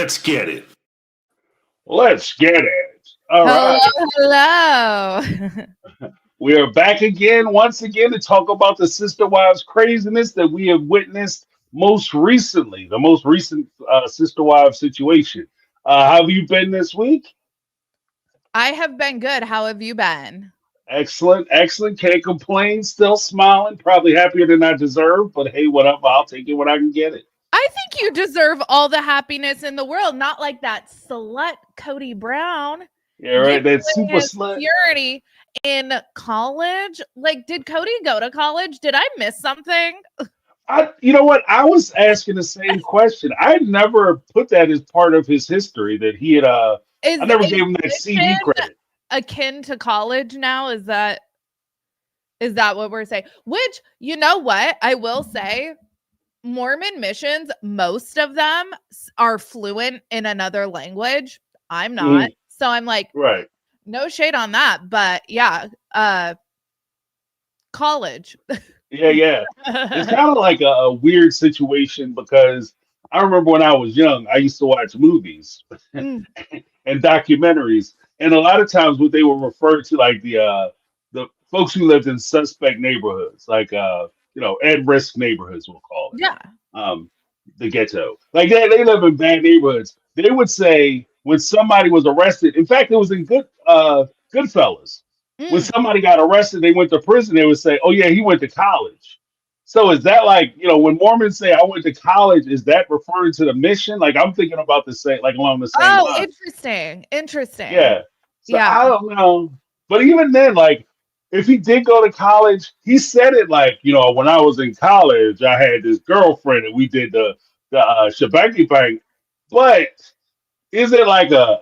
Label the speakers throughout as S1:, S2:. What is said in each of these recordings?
S1: Let's get it.
S2: Let's get it. All
S3: Hello,
S2: right.
S3: hello.
S2: We are back again, once again, to talk about the Sister Wives craziness that we have witnessed most recently, the most recent Sister Wives situation. How have you been this week?
S3: I have been good. How have you been?
S2: Excellent, excellent. Can't complain. Still smiling. Probably happier than I deserve, but hey, whatever. I'll take it when I can get it.
S3: I think you deserve all the happiness in the world, not like that slut Cody Brown.
S2: Yeah, right.
S3: Giving
S2: That super
S3: his
S2: slut.
S3: purity in college. Like, did Cody go to college? Did I miss something?
S2: You know what? I was asking the same question. I never put that as part of his history that he had. I never
S3: Is
S2: gave him that CD
S3: mission
S2: credit.
S3: akin to college now? Is that what we're saying? Which, you know what? I will say Mormon missions, most of them are fluent in another language. I'm not. So I'm like,
S2: Right.
S3: no shade on that. But yeah, college.
S2: Yeah. It's kind of like a weird situation because I remember when I was young, I used to watch movies
S3: Mm.
S2: and documentaries, and a lot of times what they would refer to like the folks who lived in suspect neighborhoods, like at risk neighborhoods, we'll call it.
S3: Yeah.
S2: The ghetto. Like they live in bad neighborhoods. They would say when somebody was arrested, in fact, it was in Goodfellas. When
S3: Mm.
S2: somebody got arrested, they went to prison, they would say, oh yeah, he went to college. So is that like, when Mormons say I went to college, is that referring to the mission? Like I'm thinking about the same, like along the same
S3: Oh,
S2: lines.
S3: interesting.
S2: Yeah. So
S3: Yeah.
S2: I don't know. But even then, like, if he did go to college, he said it like, when I was in college, I had this girlfriend and we did the shabanky bang. But is it like a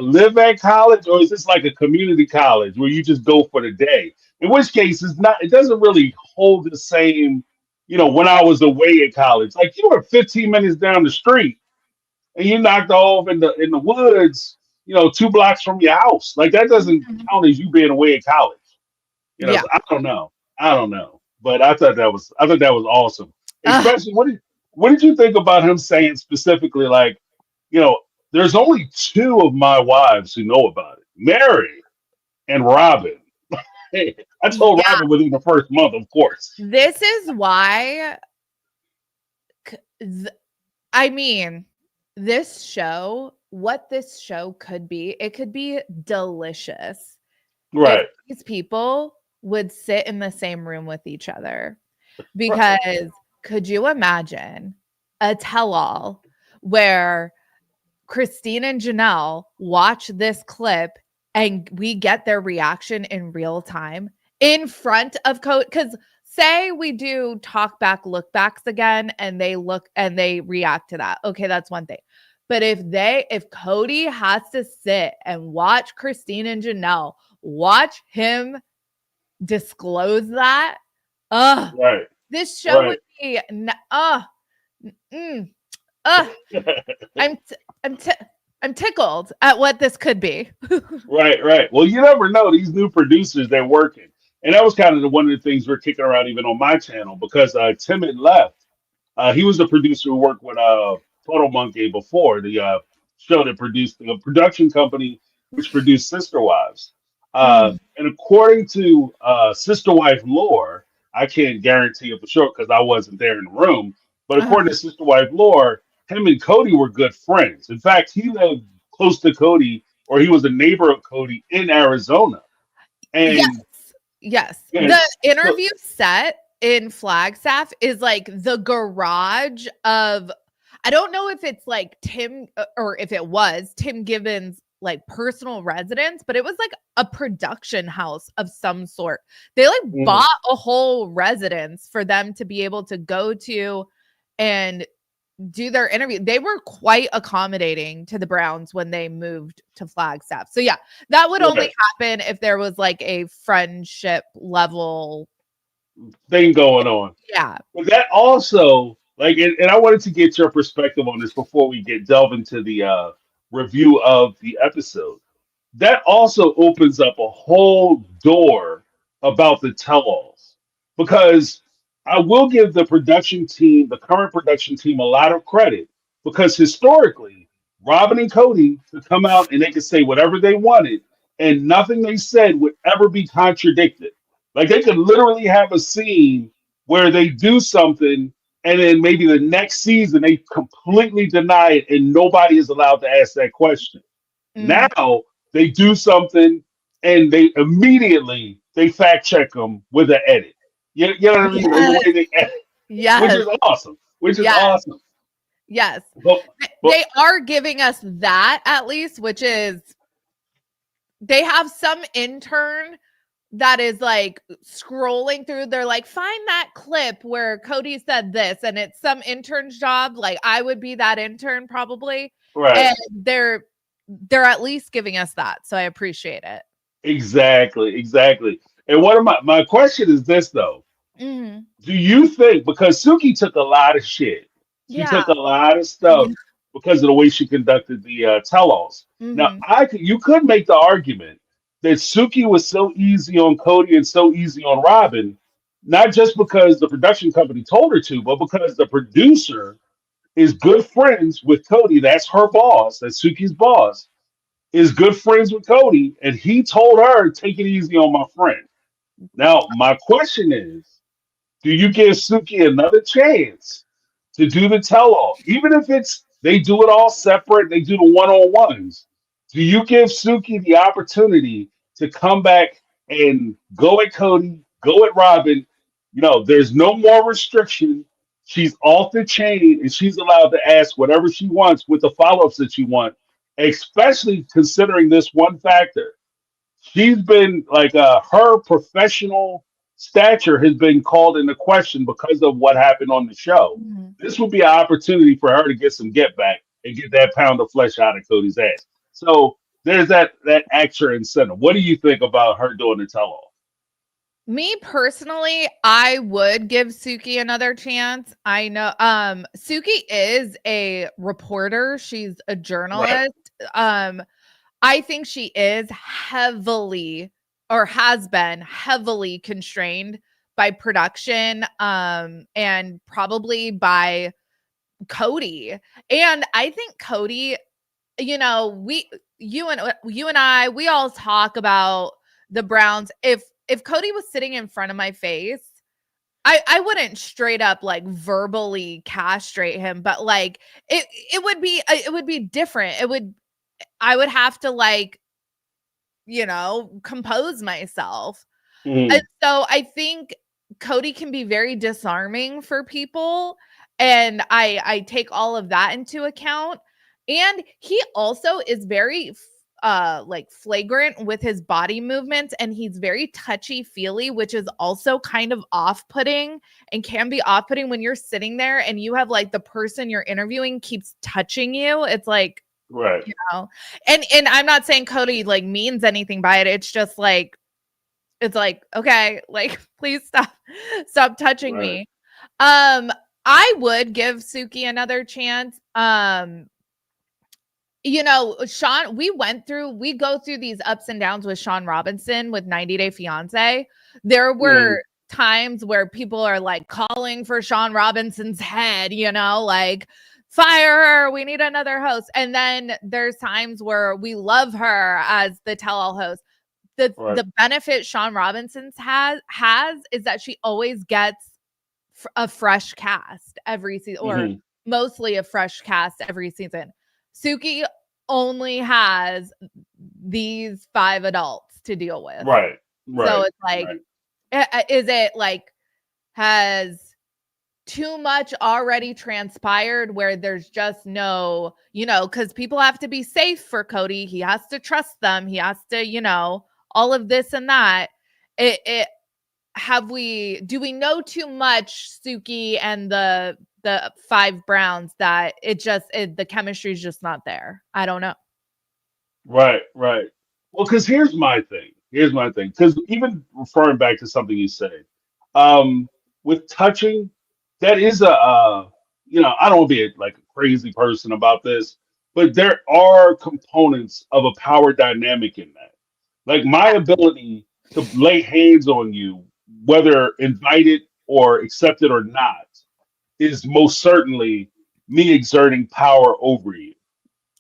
S2: live at college, or is this like a community college where you just go for the day? In which case, it doesn't really hold the same, when I was away at college. Like you were 15 minutes down the street and you knocked off in the woods, 2 blocks from your house. Like that doesn't
S3: Mhm.
S2: count as you being away at college.
S3: Yeah.
S2: So I don't know. I don't know. But I thought that was awesome.
S3: Ugh.
S2: Especially what did you think about him saying specifically like, you know, there's only two of my wives who know about it. Meri and Robyn. I told
S3: Yeah.
S2: Robyn within the first month, of course.
S3: This is why I mean, what this show could be, it could be delicious if
S2: Right.
S3: these people would sit in the same room with each other.
S2: Right.
S3: Because could you imagine a tell-all where Christine and Janelle watch this clip and we get their reaction in real time in front of Cody? Because say we do talk back, look backs again, and they look and they react to that. Okay, that's one thing. But if Cody has to sit and watch Christine and Janelle watch him disclose that,
S2: Right.
S3: this show would be I'm tickled at what this could be.
S2: Right. Well, you never know. These new producers, they're working. And that was kind of one of the things we're kicking around even on my channel because Tim had left. He was the producer who worked with Photo Monkey before, the show that produced the production company which produced Sister Wives.
S3: Mm.
S2: And according to Sister Wife lore, I can't guarantee it for sure because I wasn't there in the room. But
S3: Uh-huh.
S2: according to Sister Wife lore, him and Cody were good friends. In fact, he lived close to Cody, or he was a neighbor of Cody in Arizona. And
S3: Yes.
S2: yeah,
S3: The
S2: so
S3: interview set in Flagstaff is like the garage of, I don't know if it's like Tim or if it was Tim Gibbons' like personal residence, but it was like a production house of some sort. They like
S2: mm,
S3: bought a whole residence for them to be able to go to and do their interview. They were quite accommodating to the Browns when they moved to Flagstaff. So yeah, that would only
S2: right,
S3: happen if there was like a friendship level.
S2: thing going on.
S3: Yeah.
S2: But that also, like, and I wanted to get your perspective on this before we delve into the review of the episode. That also opens up a whole door about the tell-alls because I will give the production team, the current production team, a lot of credit because historically Robyn and Cody could come out and they could say whatever they wanted, and nothing they said would ever be contradicted. Like they could literally have a scene where they do something, and then maybe the next season they completely deny it, and nobody is allowed to ask that question.
S3: Mhm.
S2: Now they do something, and they immediately they fact check them with an edit. You know what I mean? And the
S3: Yes.
S2: way they edit, which
S3: Yes.
S2: is awesome. Which is
S3: Yes.
S2: awesome.
S3: Yes.
S2: But but
S3: They are giving us that at least, which is they have some intern that is like scrolling through. They're like, find that clip where Cody said this, and it's some intern's job. Like I would be that intern probably,
S2: right.
S3: and they're at least giving us that, so I appreciate it.
S2: Exactly, exactly. And one of my question is this though.
S3: Mhm.
S2: Do you think because Suki took a lot of shit, she
S3: Yeah.
S2: took a lot of
S3: Yeah.
S2: stuff because of the way she conducted the tell-alls. Now,
S3: Mhm.
S2: you could make the argument that Suki was so easy on Cody and so easy on Robyn, not just because the production company told her to, but because the producer is good friends with Cody. That's her boss. That's Suki's boss. Is good friends with Cody, and he told her, "Take it easy on my friend." Now, my question is, do you give Suki another chance to do the tell all? Even if it's they do it all separate, they do the one on ones. Do you give Suki the opportunity to come back and go at Cody, go at Robyn? You know, there's no more restriction. She's off the chain and she's allowed to ask whatever she wants with the follow ups that she wants, especially considering this one factor. She's been like her professional stature has been called into question because of what happened on the show.
S3: Mhm.
S2: This would be an opportunity for her to get some get back and get that pound of flesh out of Cody's ass. So there's that extra incentive. What do you think about her doing the tell all?
S3: Me personally, I would give Suki another chance. I know Suki is a reporter, she's a
S2: Right,
S3: journalist. Um I think she is heavily or has been heavily constrained by production and probably by Cody. And I think Cody, you know, you and I, we all talk about the Browns. If Cody was sitting in front of my face, I wouldn't straight up like verbally castrate him, but like it would be different. It would I would have to like, compose myself. And
S2: Mhm.
S3: so I think Cody can be very disarming for people, and I take all of that into account. And he also is very like flagrant with his body movements, and he's very touchy feely, which is also kind of off-putting and can be off-putting when you're sitting there and you have like the person you're interviewing keeps touching you. It's like,
S2: Right,
S3: know, and I'm not saying Cody like means anything by it. It's just like it's like, okay, like please stop touching
S2: right,
S3: me. Um, I would give Suki another chance. Sean, we go through these ups and downs with Sean Robinson with 90 Day Fiance. There
S2: mhm,
S3: were times where people are like calling for Sean Robinson's head, like fire her, we need another host. And then there's times where we love her as the tell-all host. the
S2: right,
S3: the benefit Sean Robinson's has is that she always gets a fresh cast every season, or
S2: mhm,
S3: mostly a fresh cast every season. Suki only has these 5 adults to deal with.
S2: right,
S3: So
S2: right,
S3: it's like,
S2: right,
S3: is it like, has too much already transpired where there's just no, because people have to be safe for Cody. He has to trust them. He has to, all of this and that. It do we know too much Suki and the 5 Browns that the chemistry is just not there? I don't know.
S2: right, right. Well, because here's my thing. Here's my thing. Because even referring back to something you said, um, with touching, that is I don't want to be like a crazy person about this, but there are components of a power dynamic in that. Like my ability to lay hands on you, whether invited or accepted or not, is most certainly me exerting power over you.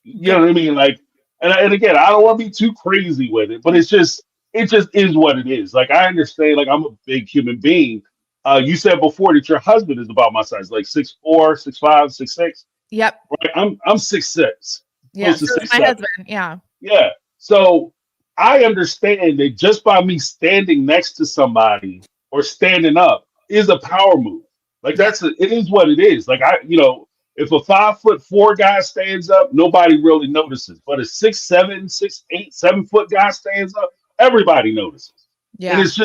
S2: You know what I mean? Like, and again, I don't want to be too crazy with it, but it just is what it is. Like, I understand. Like, I'm a big human being. You said before that your husband is about my size, like 6'4", 6'5", 6'6".
S3: Yep.
S2: Right? I'm 6'6",
S3: Yeah.
S2: close to
S3: So is
S2: six
S3: my
S2: seven.
S3: husband. Yeah.
S2: Yeah. So I understand that just by me standing next to somebody or standing up is a power move. Like
S3: Yeah.
S2: it is what it is. Like if a 5'4" guy stands up, nobody really notices. But a 6'7", 6'8", 7 foot guy stands up, everybody notices. And
S3: Yeah.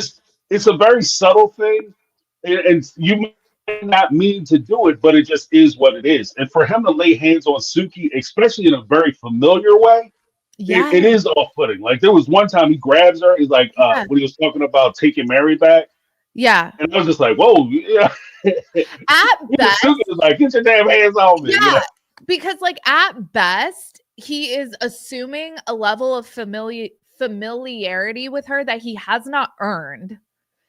S2: it's a very subtle thing. And you may not mean to do it, but it just is what it is. And for him to lay hands on Suki, especially in a very familiar way, it
S3: Yes.
S2: is off-putting. Like there was one time he grabs her, he's like,
S3: Yeah.
S2: when he was talking about taking Meri back,
S3: Yeah.
S2: and I was just like, whoa, yeah.
S3: At
S2: Even Suki
S3: best,
S2: was like, get your damn hands on me, you know?
S3: yeah. Because like at best, he is assuming a level of familiarity with her that he has not earned.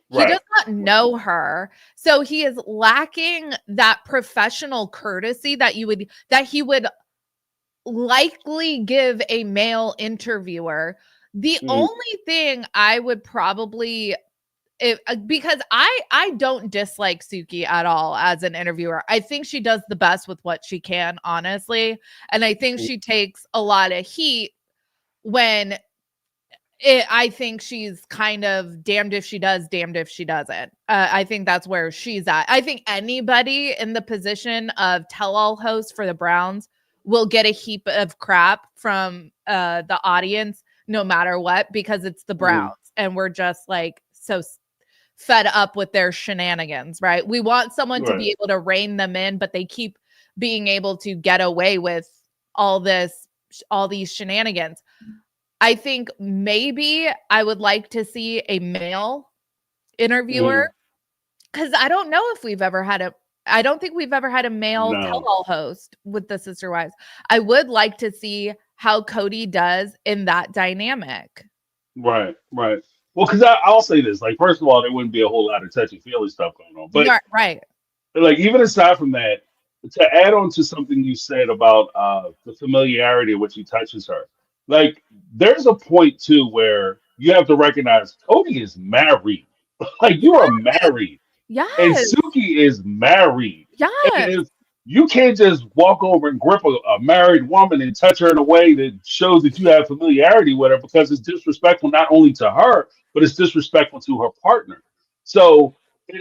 S3: He does
S2: Right,
S3: not
S2: right.
S3: know her. So he is lacking that professional courtesy that he would likely give a male interviewer. The
S2: Mhm.
S3: only thing I would probably because I don't dislike Suki at all as an interviewer. I think she does the best with what she can, honestly, and I think she takes a lot of heat when I think she's kind of damned if she does, damned if she doesn't. I think that's where she's at. I think anybody in the position of tell-all host for the Browns will get a heap of crap from the audience no matter what, because it's the
S2: Mhm.
S3: Browns and we're just like so fed up with their shenanigans, right? We want someone to
S2: Right.
S3: be able to rein them in, but they keep being able to get away with all these shenanigans. I think maybe I would like to see a male interviewer
S2: Mhm.
S3: because I don't think we've ever had a male
S2: No.
S3: tell-all host with the Sister Wives. I would like to see how Cody does in that dynamic.
S2: Right, right. Well, because I'll say this. Like, first of all, there wouldn't be a whole lot of touchy-feely stuff going on. But
S3: Yeah, right.
S2: like even aside from that, to add on to something you said about the familiarity of which he touches her, like there's a point too where you have to recognize Cody is married. Like you are married, and
S3: Yes.
S2: Suki is married, and
S3: Yes.
S2: if you can't just walk over and grip a married woman and touch her in a way that shows that you have familiarity with her because it's disrespectful not only to her but it's disrespectful to her partner. So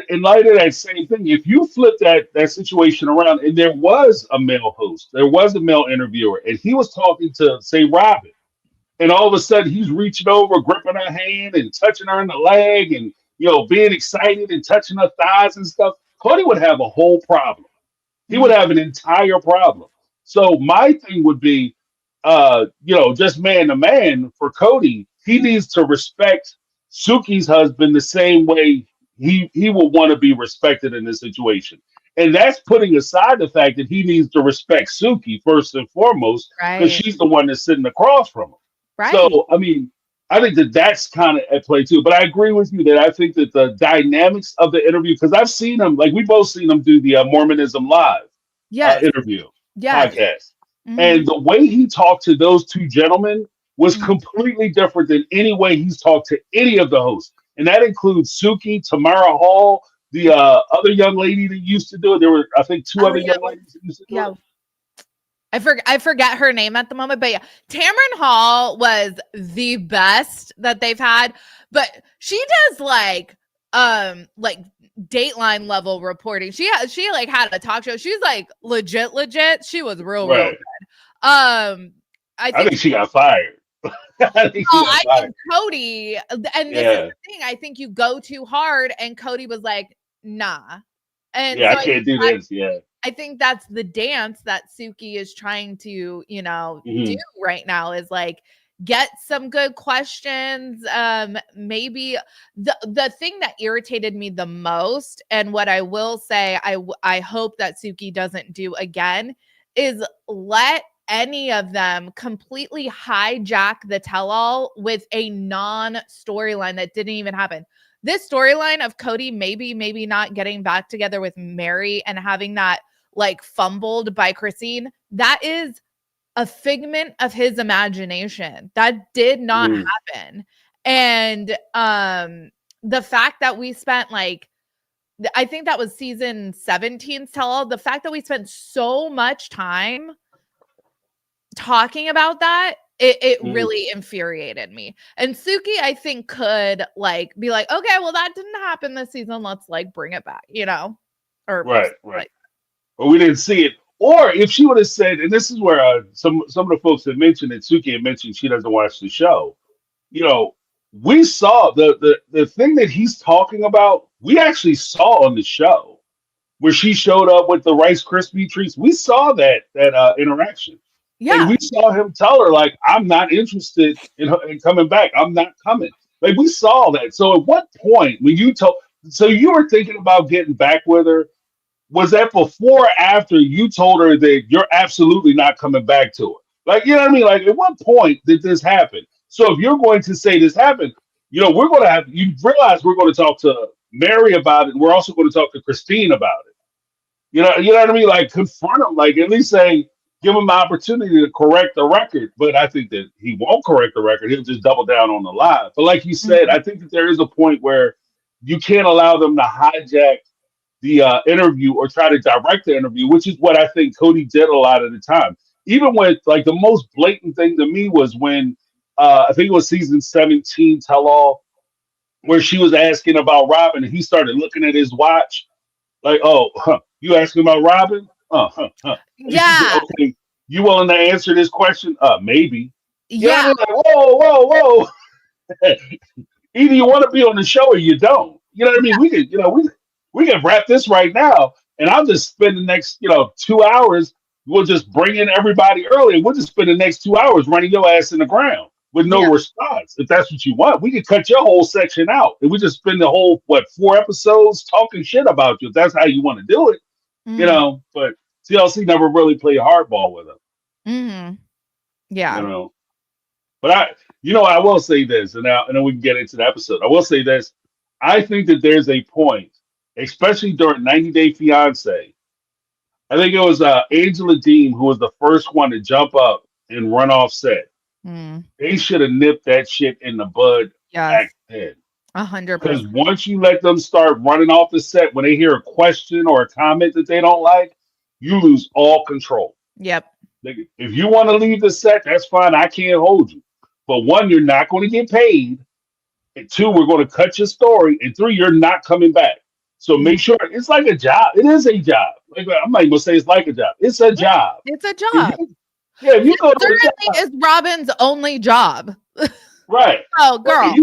S2: in light of that same thing, if you flip that situation around and there was a male host, there was a male interviewer, and he was talking to say Robyn, and all of a sudden he's reaching over, gripping her hand and touching her in the leg, and being excited and touching her thighs and stuff, Cody would have a whole problem. He would
S3: Mhm.
S2: have an entire problem. So my thing would be, just man to man for Cody, he needs to respect Suki's husband the same way he will want to be respected in this situation. And that's putting aside the fact that he needs to respect Suki first and foremost because
S3: Right.
S2: she's the one that's sitting across from him.
S3: Right.
S2: So, I mean, I think that that's kind of at play too. But I agree with you that I think that the dynamics of the interview, because I've seen them, like we both seen them do the Mormonism Live
S3: Yes.
S2: interview
S3: Yes.
S2: podcast.
S3: Mhm.
S2: And the way he talked to those two gentlemen was
S3: Mhm.
S2: completely different than any way he's talked to any of the hosts. And that includes Suki, Tamara Hall, the other young lady that used to do it. There were, I think, two
S3: Oh
S2: other
S3: yeah,
S2: young ladies that used to do
S3: yeah.
S2: it.
S3: I forget her name at the moment, but yeah, Tamron Hall was the best that they've had. But she does like Dateline level reporting. She like had a talk show. She's like legit. She was real
S2: Right.
S3: good. I
S2: I
S3: think
S2: think she got fired. I think she
S3: well,
S2: got
S3: I
S2: fired.
S3: think Cody, and this is
S2: Yeah.
S3: the thing. I think you go too hard, and Cody was like, nah. And
S2: Yeah,
S3: so
S2: I can't do this. Yeah.
S3: I think that's the dance that Suki is trying to, do
S2: Hmm.
S3: right now is like get some good questions. Maybe the thing that irritated me the most, and what I will say, I hope that Suki doesn't do again, is let any of them completely hijack the tell-all with a non-storyline that didn't even happen. This storyline of Cody maybe not getting back together with Meri and having that like fumbled by Christine, that is a figment of his imagination. That did not happen. And the fact that we spent like, I think that was season 17's tell-all, the fact that we spent so much time talking about that, it really infuriated me. And Suki, I think, could like be like, okay, well, that didn't happen this season, let's like bring it back, you know? Or
S2: right.
S3: like,
S2: But we didn't see it. Or if she would have said, and this is where some of the folks had mentioned that Suki had mentioned she doesn't watch the show. You know, we saw the thing that he's talking about. We actually saw on the show where she showed up with the Rice Krispie treats. We saw that interaction, and
S3: yeah,
S2: we saw him tell her like, "I'm not interested in coming back. I'm not coming." Like we saw that. So at what point when you told, so you were thinking about getting back with her? Was that before or after you told her that you're absolutely not coming back to her? Like, you know what I mean? Like, at what point did this happen? So if you're going to say this happened, you know, we're going to have, you realize we're going to talk to Meri about it. And we're also going to talk to Christine about it. You know what I mean? Like, confront him, like, at least say, give him the opportunity to correct the record. But I think that he won't correct the record. He'll just double down on the lie. But like you said, I think that there is a point where you can't allow them to hijack the interview or try to direct the interview, which is what I think Kody did a lot of the time. Even with like the most blatant thing to me was when I think it was season 17 tell all where she was asking about Robyn and he started looking at his watch like, oh, you asking about Robyn? And she said,
S3: yeah,
S2: okay, you willing to answer this question? Maybe. You know
S3: yeah,
S2: what I mean? Like, whoa. Either you want to be on the show or you don't. You know what I mean? We could, we can wrap this right now, and I'll just spend the next, 2 hours. We'll just bring in everybody early. We'll just spend the next 2 hours running your ass in the ground with no
S3: yeah.
S2: response. If that's what you want, we could cut your whole section out, and we just spend the whole 4 episodes talking shit about you. If that's how you want to do it, But TLC never really played hardball with them,
S3: Yeah.
S2: you know. But I will say this, and then we can get into the episode. I will say this. I think that there's a point, especially during 90 Day Fiance. I think it was Angela Dean who was the first one to jump up and run off set. They should have nipped that shit in the bud
S3: Yes.
S2: back then.
S3: 100%.
S2: Because once you let them start running off the set when they hear a question or a comment that they don't like, you lose all control.
S3: Yep.
S2: Like, if you want to leave the set, that's fine. I can't hold you. But one, you're not going to get paid. And two, we're going to cut your story. And three, you're not coming back. So make sure it's like a job. It is a job. Like, I'm not even gonna say it's like a job. It's a job.
S3: It's a job.
S2: If you go to a
S3: Certainly
S2: job,
S3: is Robyn's only job.
S2: right?
S3: Oh, girl.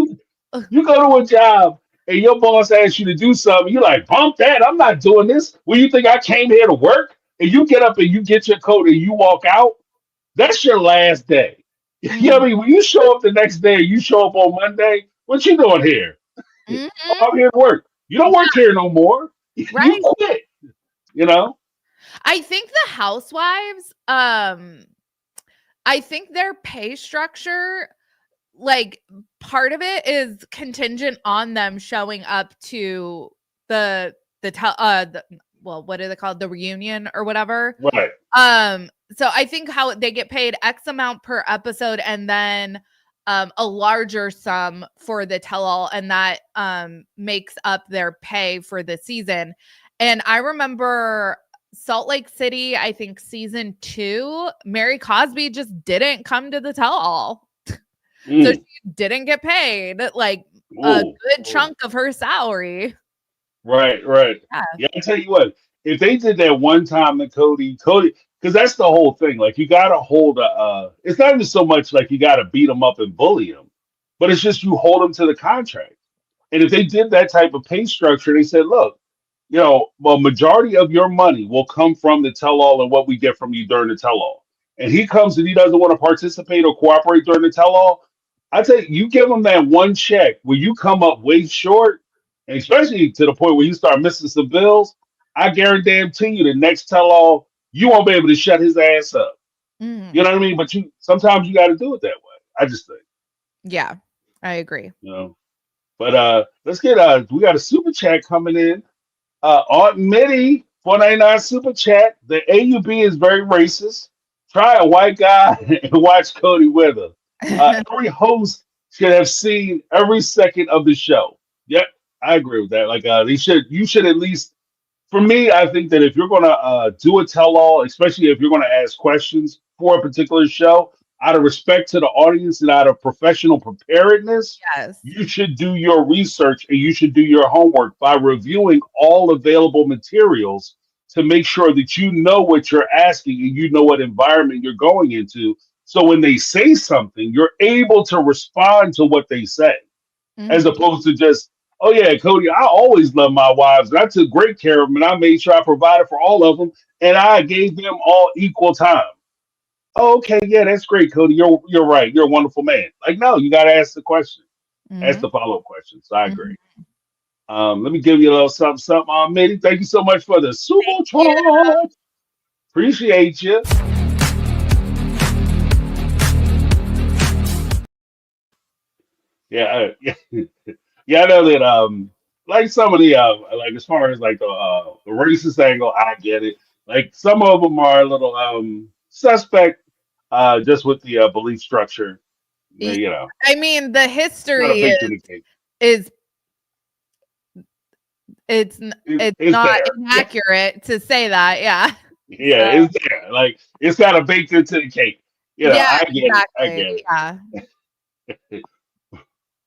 S2: You go to a job and your boss asks you to do something. You're like, bump that. I'm not doing this. Well, you think I came here to work? And you get up and you get your coat and you walk out. That's your last day. You know what I mean? When you show up the next day, you show up on Monday. What you doing here? I'm here to work. You don't work here no more.
S3: Right.
S2: You quit. You know?
S3: I think the housewives, I think their pay structure, like part of it is contingent on them showing up to the what are they called? The reunion or whatever.
S2: Right.
S3: So I think how they get paid X amount per episode and then a larger sum for the tell-all, and that makes up their pay for the season. And I remember Salt Lake City, I think season 2, Meri Cosby just didn't come to the tell-all. So she didn't get paid like a good chunk of her salary.
S2: Right. Yeah, I tell you what, if they did that one time to Cody, because that's the whole thing. Like, you got to hold it's not even so much like you got to beat them up and bully them, but it's just you hold them to the contract. And if they did that type of pay structure, they said, look, well, majority of your money will come from the tell-all and what we get from you during the tell-all. And he comes and he doesn't want to participate or cooperate during the tell-all. I tell you, you give him that one check where you come up way short, and especially to the point where you start missing some bills, I guarantee you the next tell-all, you won't be able to shut his ass up. You know what I mean? But sometimes you got to do it that way. I just think.
S3: Yeah, I agree.
S2: But let's get we got a super chat coming in. Aunt Mitty, 499 super chat. The AUB is very racist. Try a white guy and watch Cody with her. Every host should have seen every second of the show. Yep, I agree with that. Like they should, you should at least. For me, I think that if you're going to do a tell-all, especially if you're going to ask questions for a particular show, out of respect to the audience and out of professional preparedness,
S3: Yes.
S2: you should do your research and you should do your homework by reviewing all available materials to make sure that you know what you're asking and you know what environment you're going into. So when they say something, you're able to respond to what they say, as
S3: Mhm.
S2: opposed to just, oh yeah, Cody, I always love my wives and I took great care of them and I made sure I provided for all of them and I gave them all equal time. Oh, okay, yeah, that's great, Cody. You're right. You're a wonderful man. Like, no, you got to ask the question, ask
S3: Mhm.
S2: the follow up questions. So I agree.
S3: Mhm.
S2: Let me give you a little something, something on Meri. Thank you so much for the
S3: Thank
S2: super
S3: you.
S2: chat. Appreciate you. Yeah, yeah. Yeah, I know that like some of the like as far as like the racist angle, I get it. Like some of them are a little suspect just with the belief structure.
S3: Y-
S2: You know,
S3: I mean, the
S2: it's not a
S3: history
S2: big to the cake.
S3: is it's
S2: It's
S3: not
S2: there. Yeah,
S3: inaccurate to say that. Yeah.
S2: yeah,
S3: So
S2: it's there. Like it's kind of baked into the cake. You know,
S3: yeah,
S2: I get it. I
S3: exactly.
S2: get
S3: Yeah.
S2: it.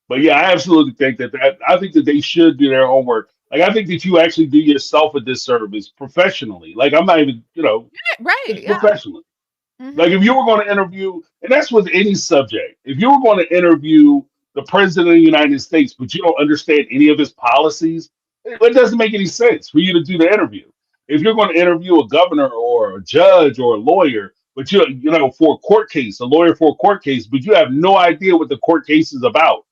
S2: But yeah, I absolutely think that I think that they should do their homework. Like I think that you actually do yourself a disservice professionally. Like I'm not even,
S3: Right.
S2: just
S3: Yeah.
S2: professionally.
S3: Hmm.
S2: Like if you were going to interview, and that's with any subject, if you were going to interview the president of the United States, but you don't understand any of his policies, it doesn't make any sense for you to do the interview. If you're going to interview a governor or a judge or a lawyer, but for a court case, a lawyer for a court case, but you have no idea what the court case is about,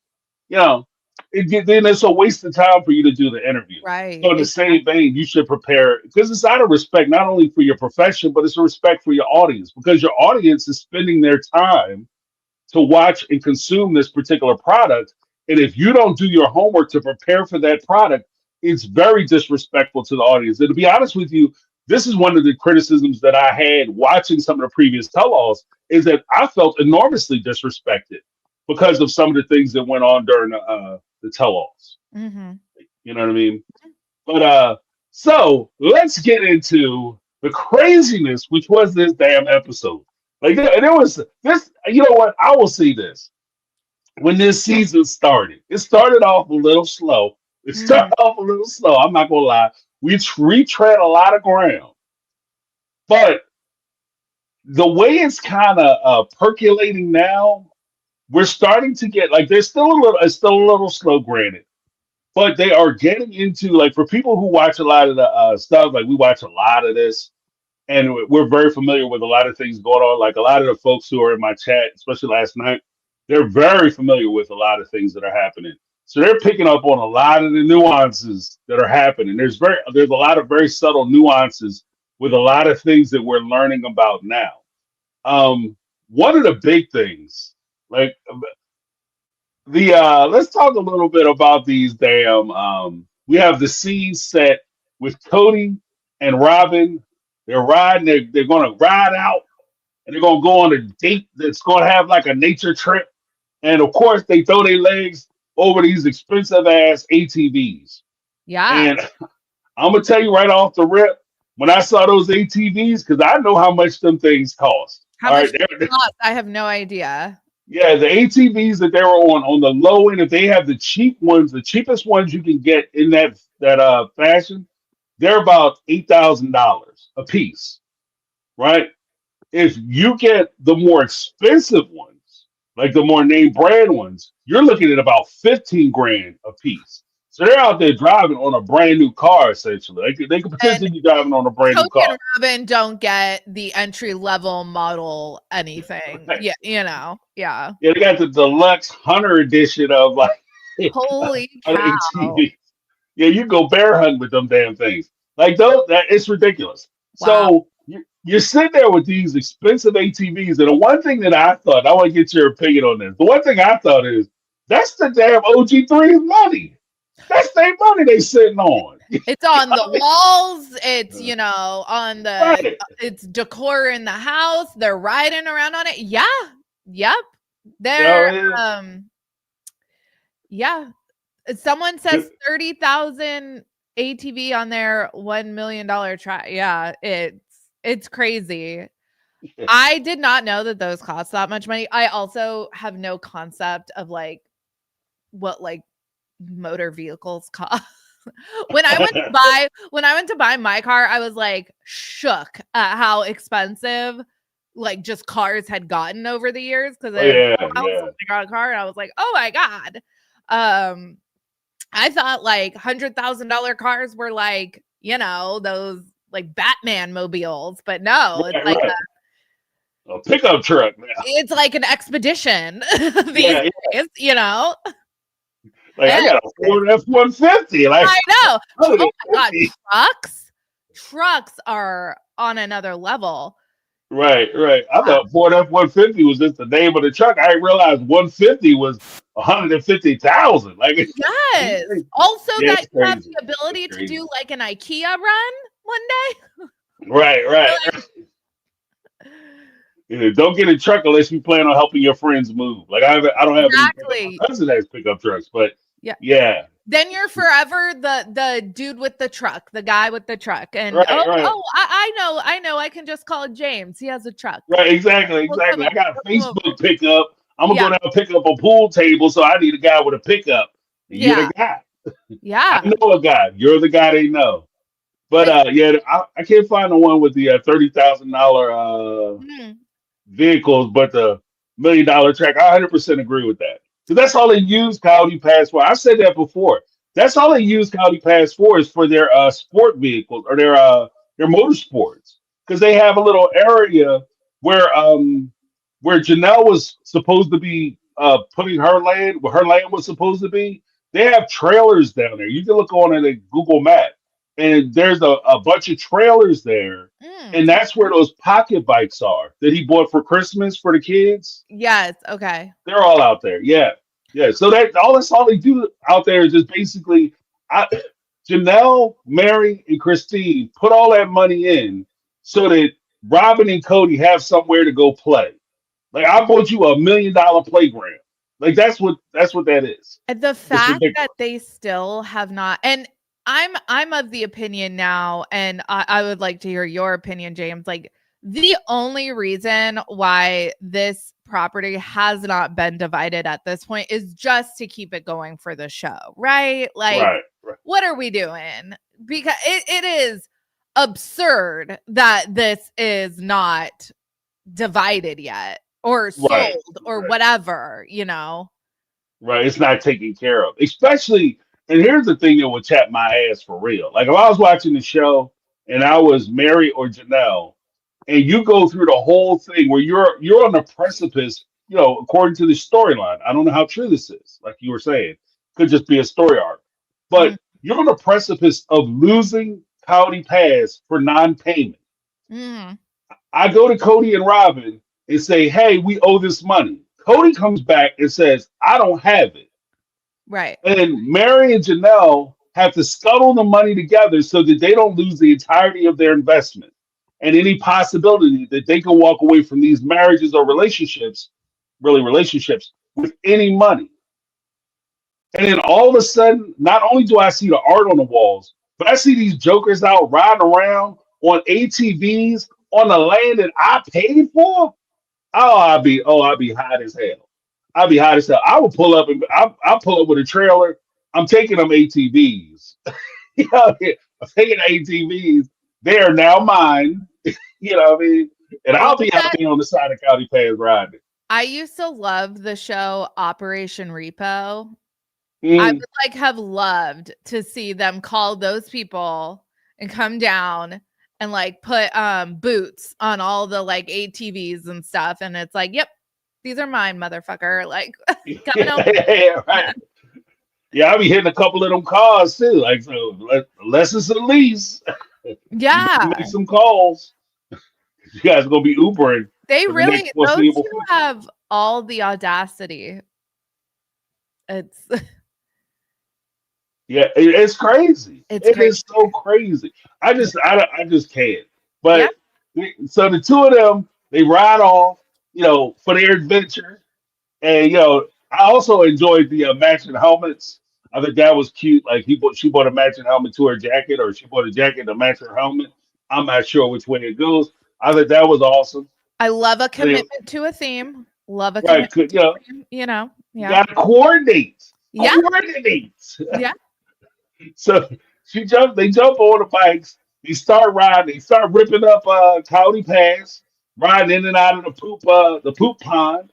S2: you know, then it's a waste of time for you to do the interview. So
S3: Right.
S2: in the same vein, you should prepare because it's out of respect not only for your profession, but it's a respect for your audience because your audience is spending their time to watch and consume this particular product. And if you don't do your homework to prepare for that product, it's very disrespectful to the audience. And to be honest with you, this is one of the criticisms that I had watching some of the previous tell-alls is that I felt enormously disrespected because of some of the things that went on during the tell-alls.
S3: Hmm.
S2: You know what I mean? But so let's get into the craziness, which was this damn episode. Like there was this. You know what? I will see this when this season started. It started off a little slow. It
S3: Hmm.
S2: started off a little slow. I'm not gonna lie. We retread a lot of ground, but the way it's kind of percolating now, we're starting to get like there's still a little. It's still a little slow, granted, but they are getting into like for people who watch a lot of the stuff. Like we watch a lot of this, and we're very familiar with a lot of things going on. Like a lot of the folks who are in my chat, especially last night, they're very familiar with a lot of things that are happening. So they're picking up on a lot of the nuances that are happening. There's a lot of very subtle nuances with a lot of things that we're learning about now. One of the big things, like the let's talk a little bit about these damn we have the scene set with Cody and Robyn. They're gonna ride out and they're gonna go on a date that's gonna have like a nature trip. And of course they throw their legs over these expensive ass ATVs.
S3: Yeah.
S2: And I'm gonna tell you right off the rip, when I saw those ATVs, because I know how much them things cost.
S3: How
S2: All
S3: much
S2: right,
S3: does it cost? I have no idea.
S2: yeah, the ATVs that they were on the low end, if they have the cheap ones, the cheapest ones you can get in that fashion, they're about $8,000 a piece, right? If you get the more expensive ones, like the more name brand ones, you're looking at about 15 grand a piece. So they're out there driving on a brand new car, essentially. They could
S3: And
S2: potentially be driving on a brand new
S3: Cody and
S2: car.
S3: Robyn don't get the entry level model anything.
S2: Right?
S3: Yeah, you know. Yeah.
S2: Yeah, they got the deluxe hunter edition of like an
S3: Holy cow.
S2: ATV. Yeah, you go bear hunting with them damn things. Like those, that it's ridiculous.
S3: Wow.
S2: So you're sitting there with these expensive ATVs, and the one thing that I thought, I want to get your opinion on this. The one thing I thought is that's the damn OG3's money. That's their money they sitting on.
S3: It's on the walls. It's, on the,
S2: Right.
S3: it's decor in the house. They're riding around on it. Yeah. Yep. They're,
S2: Yeah.
S3: yeah. Someone says 30,000 ATV on their $1 million track. Yeah. It's crazy. I did not know that those cost that much money. I also have no concept of like what like motor vehicles cost. When I went to buy my car, I was like shook at how expensive like just cars had gotten over the years because
S2: Yeah.
S3: I got a car and I was like, oh my God. I thought like $100,000 cars were like, those like Batman mobiles, but no, it's like
S2: a pickup truck now.
S3: it's like an expedition these
S2: Yeah.
S3: days,
S2: Like I
S3: And
S2: got a Ford F-150. Like
S3: I know. Oh my God,
S2: 150.
S3: trucks are on another level.
S2: Right. I thought Ford F-150 was just the name of the truck. I didn't realize 150 was 150,000. Like,
S3: Yes. Also,
S2: yeah,
S3: that
S2: it's
S3: you have
S2: crazy.
S3: the ability
S2: It's
S3: to
S2: crazy.
S3: do like an IKEA run one day.
S2: Right. Yeah, don't get a truck unless you plan on helping your friends move. Like I don't have any pickup.
S3: Exactly.
S2: My cousin has pickup trucks, but
S3: Yeah.
S2: yeah.
S3: Then you're forever the dude with the truck, the guy with the truck. And
S2: Right.
S3: I know. I can just call James. He has a truck.
S2: Right. Exactly.
S3: We'll come
S2: I got a
S3: over.
S2: Facebook pickup. I'm gonna
S3: Yeah.
S2: go down and pick up a pool table, so I need a guy with a pickup. You're
S3: Yeah.
S2: the guy.
S3: Yeah.
S2: I know a guy. You're the guy they know. But I can't find the one with the $30,000
S3: Mm,
S2: vehicles, but the $1 million track. I 100% agree with that. Because that's all they use County Pass for. I've said that before. That's all they use County Pass for is for their sport vehicles or their motorsports. Because they have a little area where Janelle was supposed to be putting her land, where her land was supposed to be. They have trailers down there. You can look on it at Google Map, and there's a bunch of trailers there, and
S3: mm.
S2: that's where those pocket bikes are that he bought for Christmas for the kids.
S3: Yes. Okay.
S2: They're all out there. Yeah. So that's all they do out there is just basically, I, Janelle, Meri, and Christine put all that money in so that Robyn and Cody have somewhere to go play. Like I bought you $1 million playground. Like that's what that is.
S3: The
S2: It's
S3: fact that
S2: ridiculous.
S3: they still have not, and I'm of the opinion now, and I would like to hear your opinion, James. Like the only reason why this property has not been divided at this point is just to keep it going for the show, right? Like,
S2: Right.
S3: what are we doing? Because it is absurd that this is not divided yet or
S2: Right.
S3: sold or whatever.
S2: Right. It's not taken care of. Especially, and here's the thing that would tap my ass for real. Like if I was watching the show and I was Meri or Janelle, and you go through the whole thing where you're on the precipice, according to the storyline. I don't know how true this is, like you were saying. Could just be a story arc.
S3: Mm,
S2: But you're on the precipice of losing County Pass for non-payment.
S3: mm,
S2: I go to Cody and Robyn and say, hey, we owe this money. Cody comes back and says, I don't have it.
S3: right.
S2: And Meri and Janelle have to scuttle the money together so that they don't lose the entirety of their investment and any possibility that they can walk away from these marriages or relationships, really relationships, with any money. And then all of a sudden, not only do I see the art on the walls, but I see these jokers out riding around on ATVs on the land that I paid for. I'd be hot as hell. I'd be hot as hell. I would pull up and I'll pull up with a trailer. I'm taking them ATVs. I'm taking ATVs. They are now mine. You know what I mean? And
S3: All
S2: I'll be out
S3: that
S2: there on the side of County Pass riding.
S3: I used to love the show Operation Repo. I
S2: Mm.
S3: would like have loved to see them call those people and come down and like put boots on all the like ATVs and stuff. And it's like, yep, these are mine, motherfucker. Like coming home.
S2: Yeah, right. Yeah, I'll be hitting a couple of them cars too. Like so, less is the least. You better
S3: Yeah.
S2: make some calls. You guys are gonna be Ubering
S3: They
S2: for the next
S3: really, those
S2: foreseeable
S3: two
S2: future.
S3: have all the audacity. It's
S2: Yeah, it's crazy.
S3: It's
S2: It
S3: crazy.
S2: is so crazy.
S3: Yeah.
S2: I just can't.
S3: Yeah.
S2: But so the two of them, they ride off, for their adventure. And I also enjoyed the matching helmets. I think that was cute. Like she bought a matching helmet to her jacket, or she bought a jacket to match her helmet. I'm not sure which way it goes. I think that was awesome.
S3: I love a
S2: And
S3: commitment to a theme. Love a
S2: right,
S3: commitment to a theme,
S2: you
S3: Yeah.
S2: got to coordinate,
S3: Yeah.
S2: coordinate.
S3: Yeah.
S2: So they jump on the bikes, they start riding, they start ripping up County Pass, riding in and out of the poop pond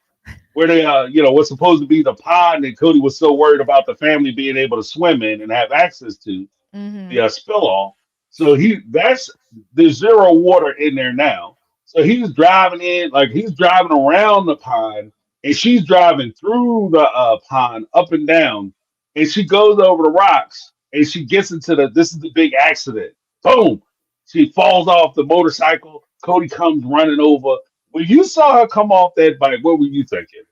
S2: where they was supposed to be the pond that Cody was so worried about the family being able to swim in and have access to the
S3: Mm-hmm.
S2: spill off. So that's there's zero water in there now. So he's driving in, like he's driving around the pond, and she's driving through the pond up and down, and she goes over the rocks, and she gets into this is the big accident. Boom! She falls off the motorcycle. Cody comes running over. When you saw her come off that bike, what were you thinking?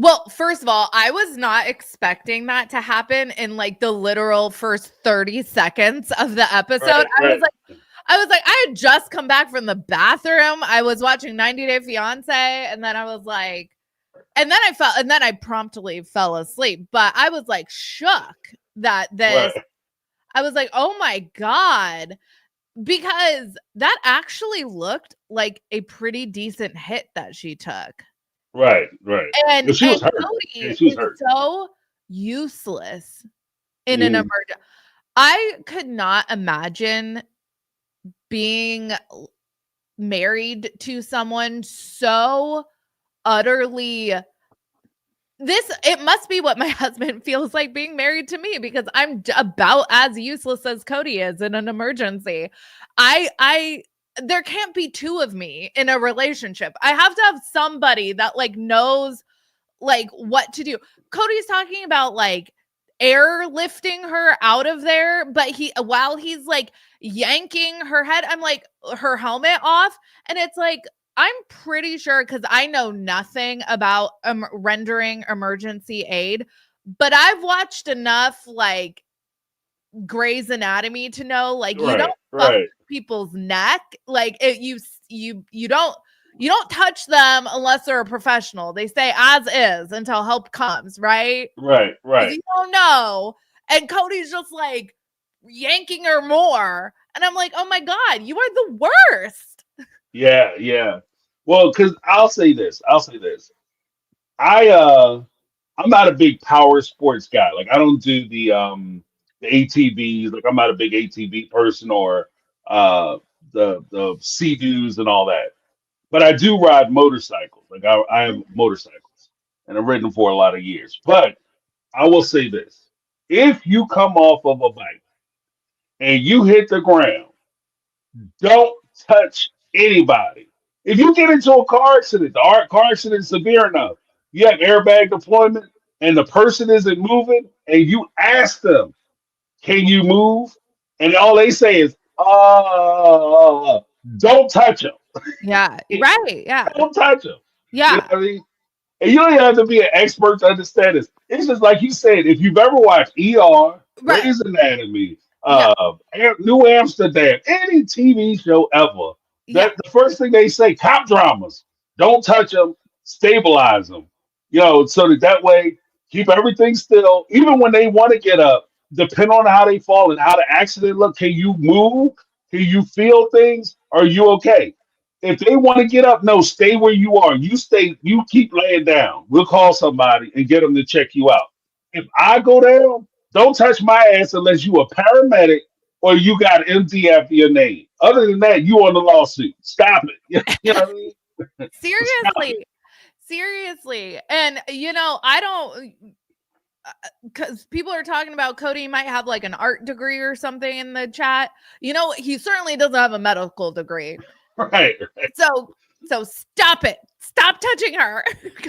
S3: Well, first of all, I was not expecting that to happen in like the literal first 30 seconds of the episode.
S2: Right, right,
S3: I was like, I had just come back from the bathroom. I was watching 90 Day Fiance, and then I was like, and then I promptly fell asleep. But I was like shook that
S2: right,
S3: I was like, oh my God. Because that actually looked like a pretty decent hit that she took.
S2: right.
S3: And
S2: She was hurt. Yeah,
S3: Cody
S2: she was
S3: is
S2: hurt.
S3: so useless in an
S2: Mm,
S3: emergency. I could not imagine being married to someone so utterly it must be what my husband feels like being married to me, because I'm about as useless as Cody is in an emergency. I there can't be two of me in a relationship. I have to have somebody that like knows like what to do. Cody's talking about like airlifting her out of there, but while he's like yanking her head, I'm like her helmet off, and it's like I'm pretty sure, because I know nothing about rendering emergency aid, but I've watched enough like Grey's Anatomy to know like you don't
S2: right,
S3: fuck
S2: right,
S3: people's neck. Like you don't touch them unless they're a professional. They say as is until help comes, right? Because
S2: right.
S3: you don't know. And Cody's just like yanking her more. And I'm like, oh my God, you are the worst.
S2: Yeah, yeah. Well, because I'll say this. I I'm not a big power sports guy. Like I don't do the ATVs. Like I'm not a big ATV person or the Sea-Doos and all that. But I do ride motorcycles. Like I have motorcycles and I've ridden them for a lot of years. But I will say this. If you come off of a bike and you hit the ground, don't touch anybody. If you get into a car accident, the car accident is severe enough, you have airbag deployment, and the person isn't moving, and you ask them, "Can you move?" And all they say is, don't touch them.
S3: Yeah. Right. Yeah.
S2: Don't touch them." You know
S3: Yeah.
S2: what I mean? And you don't even have to be an expert to understand this. It's just like you said, if you've ever watched ER,
S3: Right.
S2: Grey's Anatomy,
S3: Yeah.
S2: New Amsterdam, any TV show ever,
S3: Yeah.
S2: that the first thing they say, cop dramas, don't touch them, stabilize them. So that way, keep everything still. Even when they want to get up, depend on how they fall and how the accident look. Can you move? Can you feel things? Are you okay? If they want to get up, no, stay where you are. You keep laying down. We'll call somebody and get them to check you out. If I go down, don't touch my ass unless you a paramedic or you got MD after your name. Other than that, you on the lawsuit. Stop it. You know what I mean? Stop it.
S3: Seriously. Seriously. And I don't, because people are talking about Cody might have like an art degree or something in the chat. He certainly doesn't have a medical degree.
S2: Right.
S3: So stop it. Stop touching her,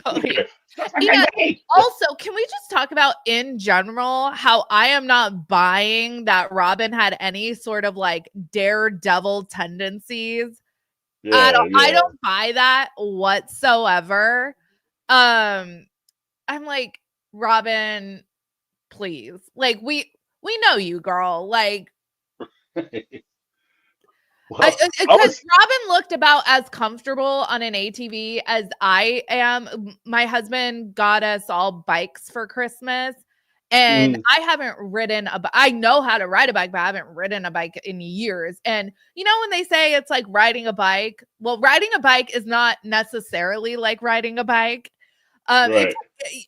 S3: Cody. And
S2: Right.
S3: also, can we just talk about in general how I am not buying that Robyn had any sort of like daredevil tendencies at
S2: Yeah,
S3: all? I
S2: yeah.
S3: don't buy that whatsoever. I'm like, Robyn, please. Like we know you, girl. Like
S2: Well, I
S3: because
S2: was.
S3: Robyn looked about as comfortable on an ATV as I am. My husband got us all bikes for Christmas, and
S2: Mm,
S3: I haven't ridden I know how to ride a bike, but I haven't ridden a bike in years. And you know when they say it's like riding a bike, well, riding a bike is not necessarily like riding a bike. It's
S2: right.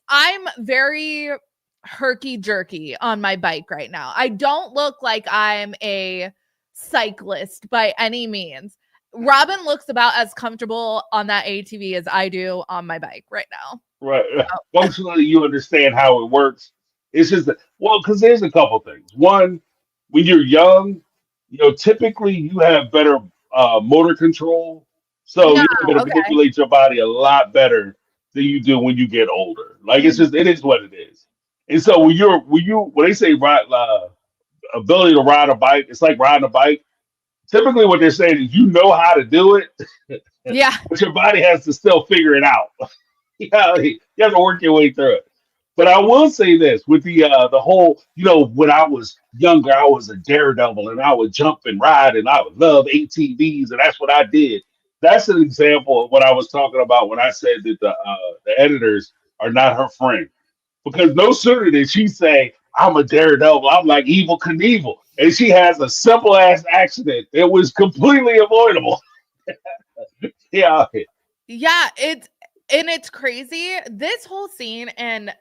S3: I'm very herky jerky on my bike right now. I don't look like I'm a cyclist by any means. Robyn looks about as comfortable on that ATV as I do on my bike right now.
S2: Right.
S3: Oh,
S2: Functionally, you understand how it works. It's just that, well, because there's a couple things. One, when you're young, typically you have better motor control, so
S3: yeah,
S2: you're able to
S3: okay.
S2: manipulate your body a lot better than you do when you get older. Like
S3: Mhm.
S2: it is what it is. And so when they say ride ability to ride a bike, it's like riding a bike. Typically, what they're saying is you know how to do it,
S3: Yeah.
S2: but your body has to still figure it out. You have to work your way through it. But I will say this with the whole, when I was younger, I was a daredevil and I would jump and ride and I would love ATVs and that's what I did. That's an example of what I was talking about when I said that the editors are not her friend. Because no sooner did she say, I'm a daredevil, I'm like evil Knievel, and she has a simple ass accident. It was completely avoidable. Yeah.
S3: Yeah, it's crazy. This whole scene and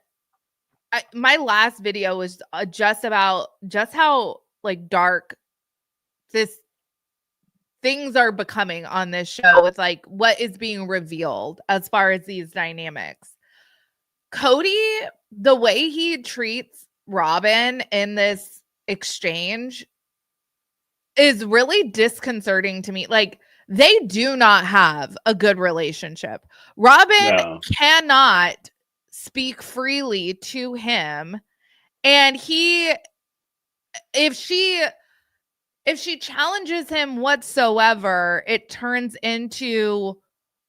S3: my last video was just about just how like dark this things are becoming on this show with like what is being revealed as far as these dynamics. Cody, the way he treats Robyn in this exchange is really disconcerting to me. Like, they do not have a good relationship. Robyn
S2: No.
S3: cannot speak freely to him. And if she if she challenges him whatsoever, it turns into,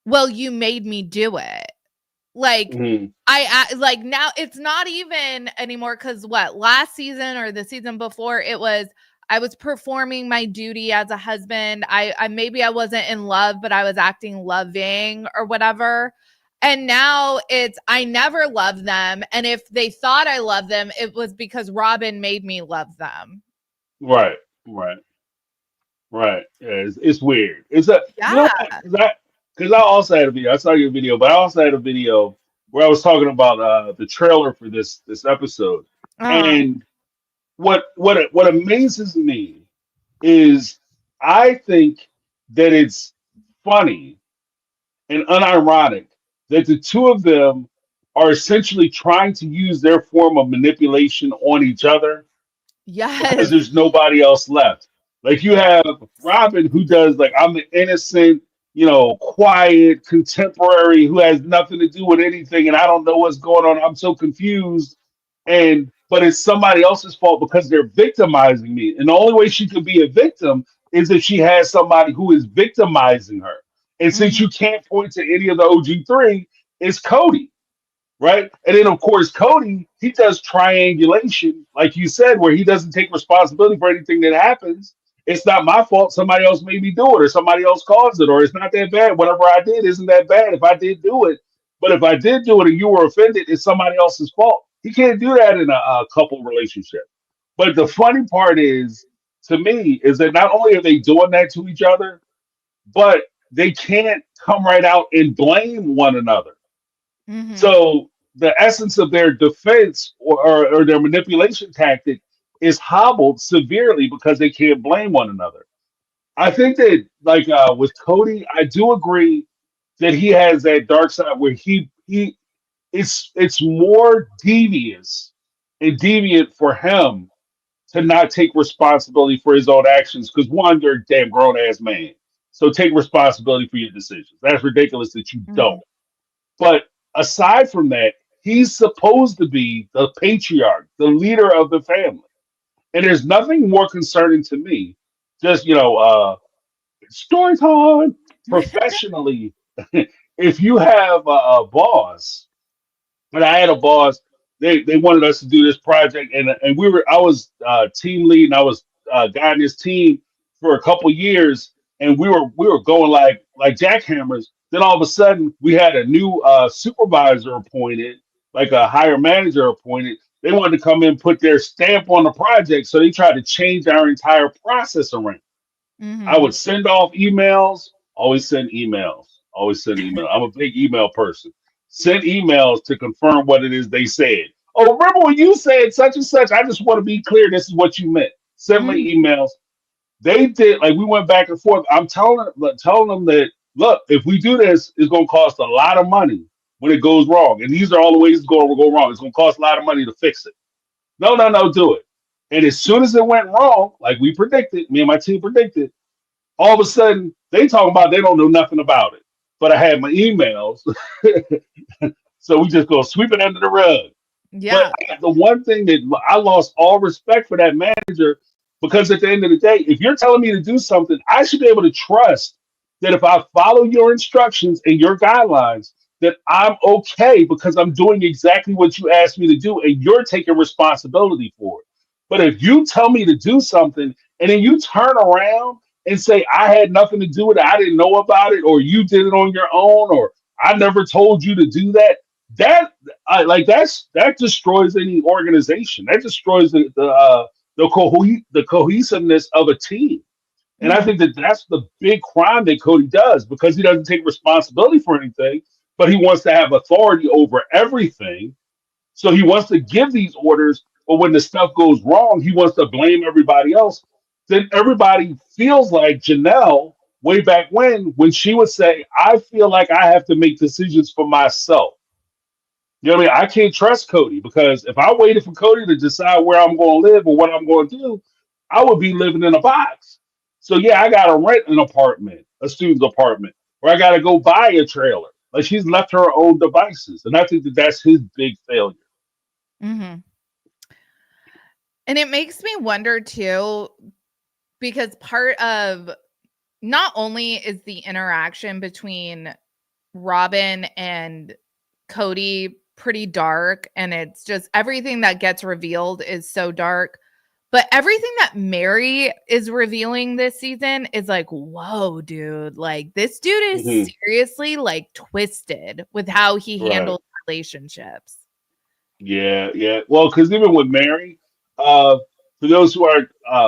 S3: well, you made me do it. Like
S2: Mhm.
S3: like now it's not even anymore because what last season or the season before it was I was performing my duty as a husband. I maybe I wasn't in love, but I was acting loving or whatever. And now it's I never loved them. And if they thought I loved them, it was because Robyn made me love them.
S2: Right. Right. Right. Yeah, it's weird. It's a you know
S3: Yeah.
S2: what? Because I also had a video. I saw your video, but I also had a video where I was talking about the trailer for this episode.
S3: Uh,
S2: And what amazes me is I think that it's funny and unironic that the two of them are essentially trying to use their form of manipulation on each other because
S3: yes.
S2: there's nobody else left. Like you have Robyn who does like I'm the innocent, quiet contemporary who has nothing to do with anything and I don't know what's going on. I'm so confused. And but it's somebody else's fault because they're victimizing me. And the only way she could be a victim is if she has somebody who is victimizing her. And since
S3: Mhm.
S2: you can't point to any of the OG3, it's Cody, right? And then of course Cody, he does triangulation, like you said, where he doesn't take responsibility for anything that happens. It's not my fault. Somebody else made me do it, or somebody else caused it, or it's not that bad. Whatever I did isn't that bad if I did do it. But if I did do it and you were offended, it's somebody else's fault. He can't do that in a couple relationship. But the funny part is, to me, is that not only are they doing that to each other, but they can't come right out and blame one another.
S3: Mhm.
S2: So the essence of their defense or their manipulation tactic is hobbled severely because they can't blame one another. I think that like with Cody, I do agree that he has that dark side where he it's more devious and deviant for him to not take responsibility for his own actions because one, you're a damn grown ass man. So take responsibility for your decisions. That's ridiculous that you don't.
S3: Mhm.
S2: But aside from that, he's supposed to be the patriarch, the leader of the family. And there's nothing more concerning to me. Just, story time professionally. If you have a boss, and I had a boss they wanted us to do this project, and I was team lead, and I was guiding this team for a couple years, and we were going like jackhammers. Then all of a sudden, we had a new supervisor appointed, like a higher manager appointed. They wanted to come in, put their stamp on the project, so they tried to change our entire process around. I
S3: Mm-hmm.
S2: would send off emails, always send emails, always send emails. I'm a big email person. Send emails to confirm what it is they said. Oh, remember when you said such and such? I just want to be clear. This is what you meant. Send me
S3: Mm-hmm.
S2: emails. They did like we went back and forth. I'm telling them that look, if we do this, it's going to cost a lot of money when it goes wrong. And these are all the ways it's going to go wrong. It's going to cost a lot of money to fix it. No, no, no, do it. And as soon as it went wrong, like we predicted, me and my team predicted, all of a sudden they talking about they don't know nothing about it. But I had my emails, so we just go sweep it under the rug. But
S3: Yeah.
S2: the one thing that I lost all respect for that manager because at the end of the day, if you're telling me to do something, I should be able to trust that if I follow your instructions and your guidelines, that I'm okay because I'm doing exactly what you asked me to do and you're taking responsibility for it. But if you tell me to do something and then you turn around and say I had nothing to do with it, I didn't know about it, or you did it on your own, or I never told you to do that, that that destroys any organization. That destroys the cohesiveness of a team. And I
S3: Mm-hmm.
S2: think that that's the big crime that Cody does because he doesn't take responsibility for anything, but he wants to have authority over everything. So he wants to give these orders, but when the stuff goes wrong, he wants to blame everybody else. Then everybody feels like Janelle way back when she would say, "I feel like I have to make decisions for myself." You know what I mean? I can't trust Cody because if I waited for Cody to decide where I'm going to live or what I'm going to do, I would be living in a box. So yeah, I got to rent an apartment, a student's apartment, or I got to go buy a trailer. Like she's left her own devices, and I think that that's his big failure.
S3: Mm-hmm. And it makes me wonder too, because part of not only is the interaction between Robyn and Cody pretty dark, and it's just everything that gets revealed is so dark. But everything that Meri is revealing this season is like, whoa, dude. Like, this dude is
S2: Hmm.
S3: seriously like twisted with how he
S2: Right.
S3: handles relationships.
S2: Yeah, yeah. Well, because even with Mary, for those who are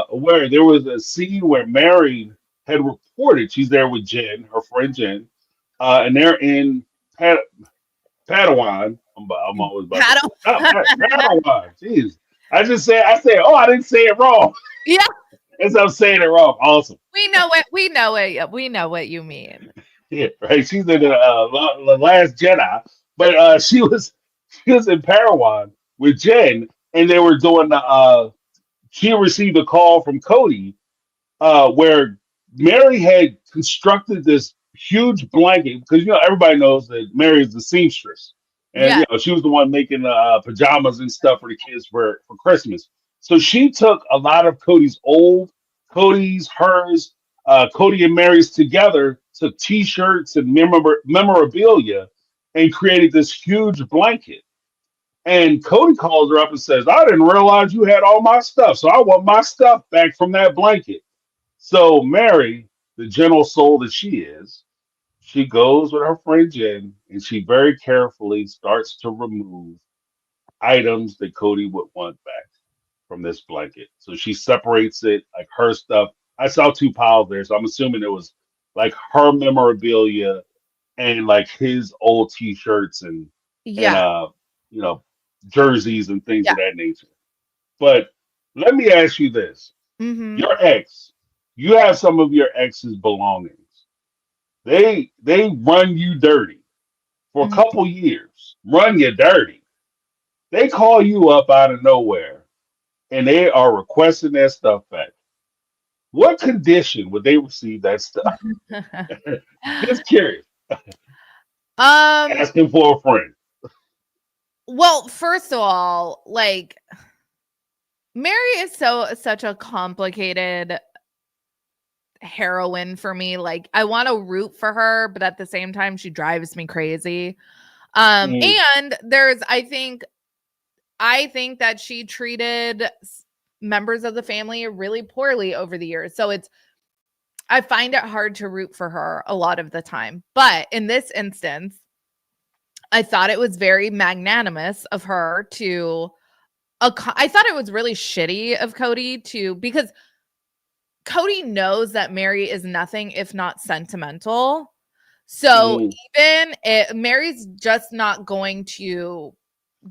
S2: aware, there was a scene where Mary had reported she's there with Jen, her friend Jen, and they're in Pat- Padawan. I'm always about to not Padawan. Jeez, I said, oh, I didn't say it wrong.
S3: Yeah,
S2: As I'm saying it wrong. Awesome.
S3: we know it. We know it. We know what you mean.
S2: Yeah, right. She's in the Last Jedi, but she was in Padawan with Jen, and they were doing the. She received a call from Cody where Meri had constructed this huge blanket because everybody knows that Meri is the seamstress, and
S3: Yeah.
S2: she was the one making the pajamas and stuff for the kids for Christmas. So she took a lot of Cody's, hers, Cody and Mary's together, took T-shirts and memorabilia, and created this huge blanket. And Cody calls her up and says, "I didn't realize you had all my stuff, so I want my stuff back from that blanket." So Meri, the gentle soul that she is, she goes with her friend Jen and she very carefully starts to remove items that Cody would want back from this blanket. So she separates it, like her stuff. I saw two piles there, so I'm assuming it was like her memorabilia and like his old T-shirts and
S3: Yeah.
S2: you know jerseys and things
S3: Yeah.
S2: of that nature. But let me ask you this:
S3: Mm-hmm.
S2: your ex, you have some of your ex's belongings. They run you dirty for a
S3: Mm-hmm.
S2: couple years, run you dirty. They call you up out of nowhere and they are requesting their stuff back. What condition would they receive that stuff? Just curious.
S3: um,
S2: Asking for a friend.
S3: well, first of all, like Meri is such a complicated heroine for me. Like I want to root for her, but at the same time she drives me crazy.
S2: Mm,
S3: And there's I think I think that she treated members of the family really poorly over the years. So I find it hard to root for her a lot of the time. But in this instance, I thought it was very magnanimous of her to I thought it was really shitty of Kody because Kody knows that Meri is nothing if not sentimental. So even Meri's just not going to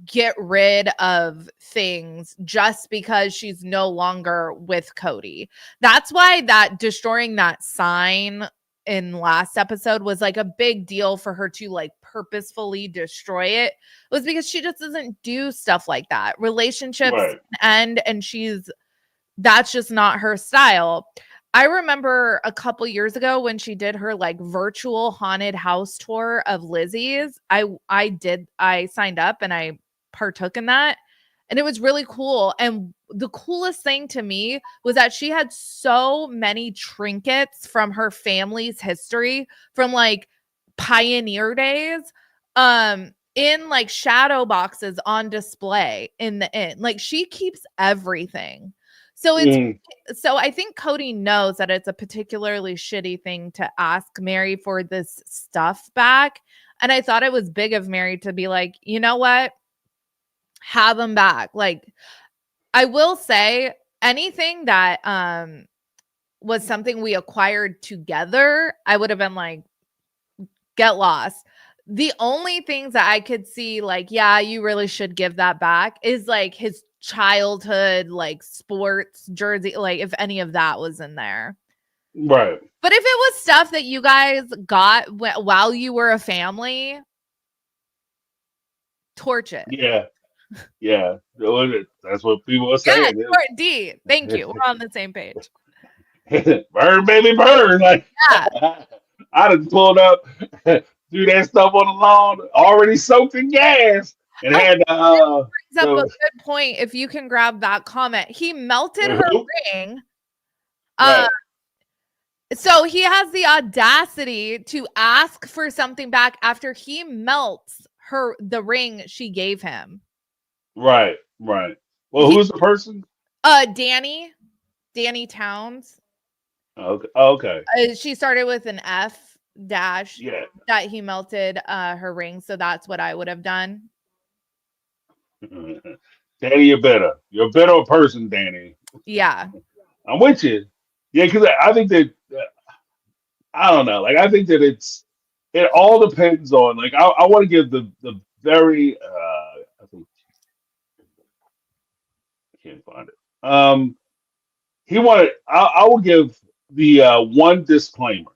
S3: get rid of things just because she's no longer with Kody. That's why that destroying that sign in last episode was like a big deal for her to like purposefully destroy it, was because she just doesn't do stuff like that. Relationships end, and that's just not her style. I remember a couple years ago when she did her like virtual haunted house tour of Lizzie's. I signed up and I partook in that, and it was really cool. And the coolest thing to me was that she had so many trinkets from her family's history, from like pioneer days, in like shadow boxes on display in the inn. Like she keeps everything. So so I think Kody knows that it's a particularly shitty thing to ask Meri for this stuff back. And I thought it was big of Meri to be like, you know what? Have them back. Like, I will say anything that was something we acquired together, I would have been like, get lost. The only things that I could see, like, yeah, you really should give that back, is like his childhood, like sports jersey, like if any of that was in there.
S2: Right.
S3: But if it was stuff that you guys got while you were a family, torch it.
S2: Yeah. Yeah. That's what people are saying.
S3: Yeah, D. Thank you. We're on the same page.
S2: Burn, baby, burn. Like,
S3: yeah.
S2: I done pulled up, do that stuff on the lawn, already soaked in gas, and had
S3: brings up a good point. If you can grab that comment, he melted her ring.
S2: Right.
S3: So he has the audacity to ask for something back after he melts the ring she gave him.
S2: Right. Well, who's the person?
S3: Danny Towns.
S2: Okay.
S3: She started with an F dash.
S2: Yeah.
S3: That he melted her ring, so that's what I would have done.
S2: Danny, you're better. You're a better person, Danny.
S3: Yeah.
S2: I'm with you. Yeah, because I think that I don't know. Like I think that it all depends on like I want to give the very I think I can't find it. He wanted I will give the one disclaimer.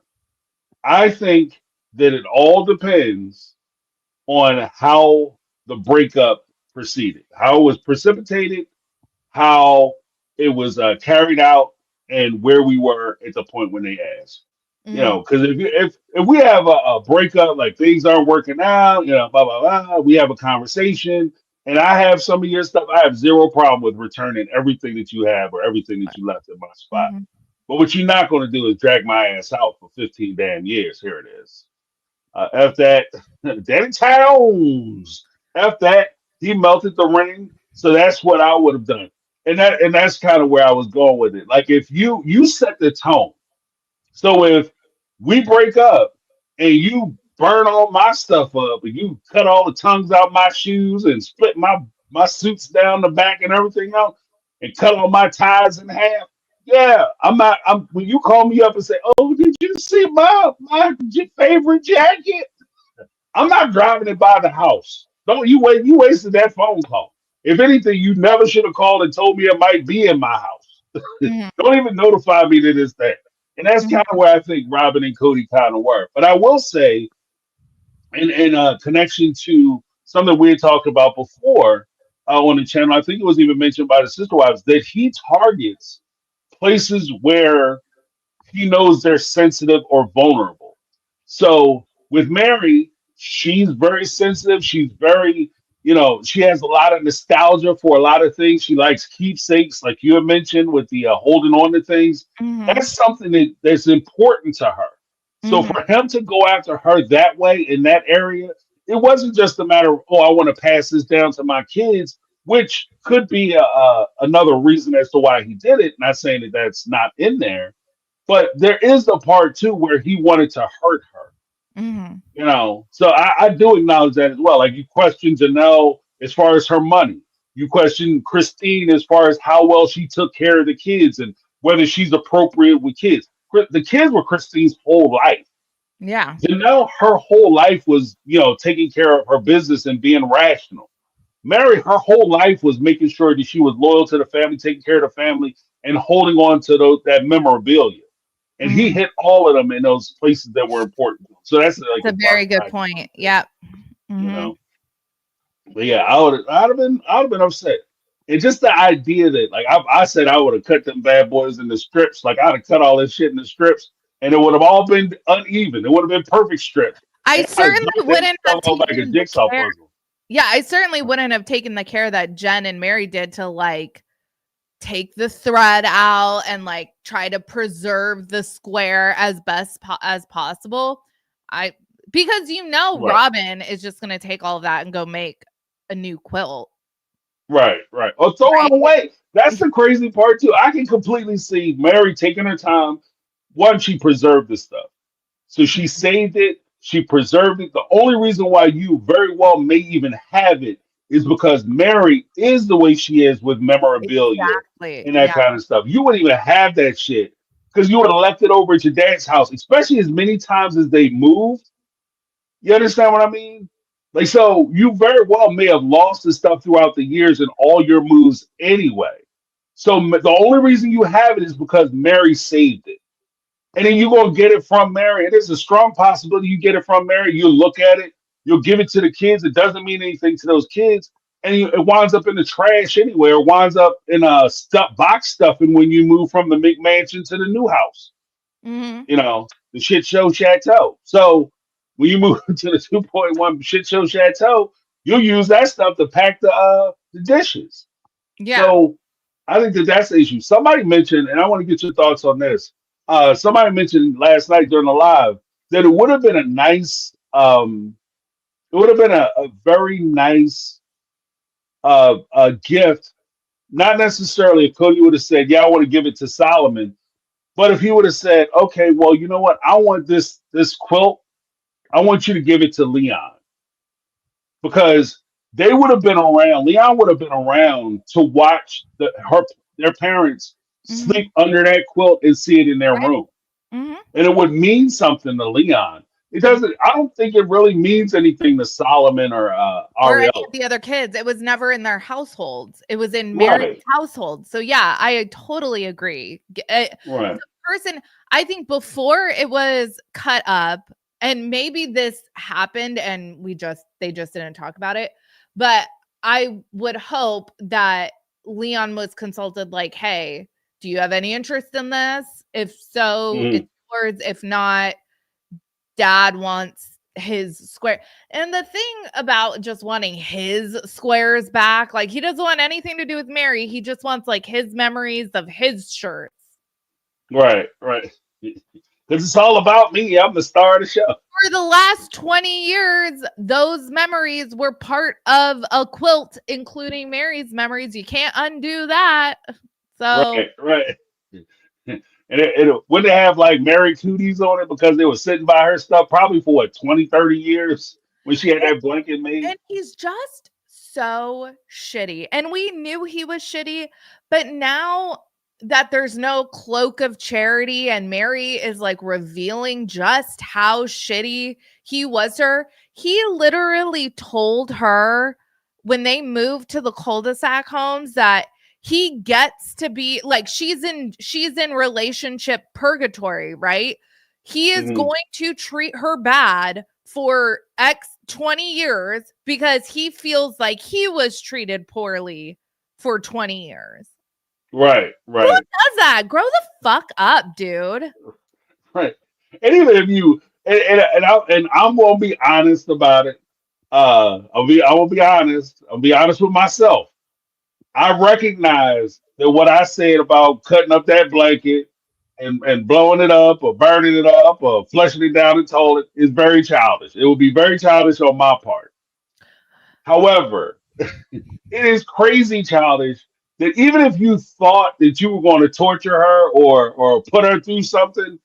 S2: I think that it all depends on how the breakup proceeded, how it was precipitated, how it was carried out, and where we were at the point when they asked. You know, because if we have a breakup, like things aren't working out, you know, blah blah blah, we have a conversation, and I have some of your stuff. I have zero problem with returning everything that you have or everything that you left in my spot. But what you're not going to do is drag my ass out for 15 damn years. Here it is. F that, Danny Towns. F that. He melted the ring, so that's what I would have done, and that's kind of where I was going with it. Like if you set the tone, so if we break up and you burn all my stuff up and you cut all the tongues out my shoes and split my suits down the back and everything else and cut all my ties in half. Yeah, I'm not. When you call me up and say, "Oh, did you see my favorite jacket?" I'm not driving it by the house. Don't you wait? You wasted that phone call. If anything, you never should have called and told me it might be in my house. Don't even notify me that it's there. And that's kind of where I think Robyn and Kody kind of were. But I will say, in connection to something we had talked about before on the channel, I think it was even mentioned by the sister wives, that he targets places where he knows they're sensitive or vulnerable. So with Meri, she's very sensitive. She's very, she has a lot of nostalgia for a lot of things. She likes keepsakes, like you had mentioned, with the holding on to things. That's something that's important to her. So for him to go after her that way in that area, it wasn't just a matter of, oh, I want to pass this down to my kids. which could be another reason as to why he did it. Not saying that that's not in there, but there is the part too where he wanted to hurt her.
S3: Mhm.
S2: So I do acknowledge that as well. Like you question Janelle as far as her money, you question Christine as far as how well she took care of the kids and whether she's appropriate with kids. The kids were Christine's whole life.
S3: Yeah.
S2: Janelle, her whole life was, taking care of her business and being rational. Meri, her whole life was making sure that she was loyal to the family, taking care of the family, and holding on to that memorabilia. And he
S3: Mhm.
S2: hit all of them in those places that were important. So that's like
S3: That's
S2: as
S3: a
S2: far
S3: very
S2: as
S3: good
S2: I go,
S3: point. Yep.
S2: you
S3: Mhm.
S2: know. But yeah, I'd have been upset. And just the idea that, like, I said, I would have cut them bad boys in the strips. Like, I'd have cut all this shit in the strips, and it would have all been uneven. It would have been perfect strips,
S3: I
S2: and I'd have
S3: certainly
S2: dumped that
S3: wouldn't
S2: stuff
S3: have
S2: out like a
S3: taken the
S2: jigsaw
S3: care.
S2: puzzle.
S3: Yeah, I certainly wouldn't have taken the care that Jen and Meri did to like take the thread out and like try to preserve the square as best as possible. I because
S2: Right,
S3: Robyn is just going to take all of that and go make a new quilt,
S2: right. Or throw it
S3: right?
S2: away. That's the crazy part too. I can completely see Meri taking her time. One, she preserved the stuff. So she saved it, she preserved it. The only reason why you very well may even have it is because Meri is the way she is with memorabilia
S3: Exactly.
S2: and that
S3: Yeah.
S2: kind of stuff. You wouldn't even have that shit because you would have left it over at your dad's house, especially as many times as they moved. You understand what I mean? Like, so you very well may have lost the stuff throughout the years in all your moves anyway. So the only reason you have it is because Meri saved it, and then you're gonna get it from Meri. And there's a strong possibility you get it from Meri. You look at it, you'll give it to the kids. It doesn't mean anything to those kids, and it winds up in the trash anyway, or winds up in a box stuffing when you move from the McMansion to the new house.
S3: Mhm.
S2: The shit show chateau. So when you move to the 2.1 shit show chateau, you'll use that stuff to pack the dishes.
S3: Yeah.
S2: So I think that that's the issue. Somebody mentioned, and I want to get your thoughts on this. Somebody mentioned last night during the live that it would have been a nice, it would have been a very nice gift. Not necessarily if Cody would have said, "Yeah, I want to give it to Solomon," but if he would have said, "Okay, well, you know what? I want this quilt. I want you to give it to Leon because they would have been around. Leon would have been around to watch their parents
S3: Mhm.
S2: sleep under that quilt and see it in their
S3: Right.
S2: room,
S3: Mhm.
S2: and it would mean something to Leon. It doesn't. I don't think it really means anything to Solomon or
S3: Or any of
S2: Ariella.
S3: the other kids. It was never in their households. It was in Mary's
S2: Right,
S3: household. So yeah, I totally agree.
S2: right.
S3: The person, I think before it was cut up, and maybe this happened and they just didn't talk about it, but I would hope that Leon was consulted like, "Hey, do you have any interest in this? If so,
S2: Mhm.
S3: it's yours. If not, dad wants his square." And the thing about just wanting his squares back, like he doesn't want anything to do with Meri. He just wants like his memories of his shirts.
S2: Right. Because it's all about me. I'm the star of the show.
S3: For the last 20 years, those memories were part of a quilt, including Mary's memories. You can't undo that. So
S2: Right. And it wouldn't have like Mary Cooties on it because they were sitting by her stuff probably for what 20, 30 years when she had that blanket made.
S3: and he's just so shitty. And we knew he was shitty, but now that there's no cloak of charity and Meri is like revealing just how shitty he was to her, he literally told her when they moved to the cul-de-sac homes that he gets to be like she's in relationship purgatory, right? He is
S2: Hmm.
S3: going to treat her bad for X 20 years because he feels like he was treated poorly for 20 years. Who
S2: Right.
S3: does that? Grow the fuck up, dude.
S2: Right. And even if you and I'm gonna be honest about it. I will be honest. I'll be honest with myself. I recognize that what I said about cutting up that blanket and blowing it up or burning it up or flushing it down the toilet is very childish. It would be very childish on my part. However, It is crazy childish that even if you thought that you were going to torture her or put her through something,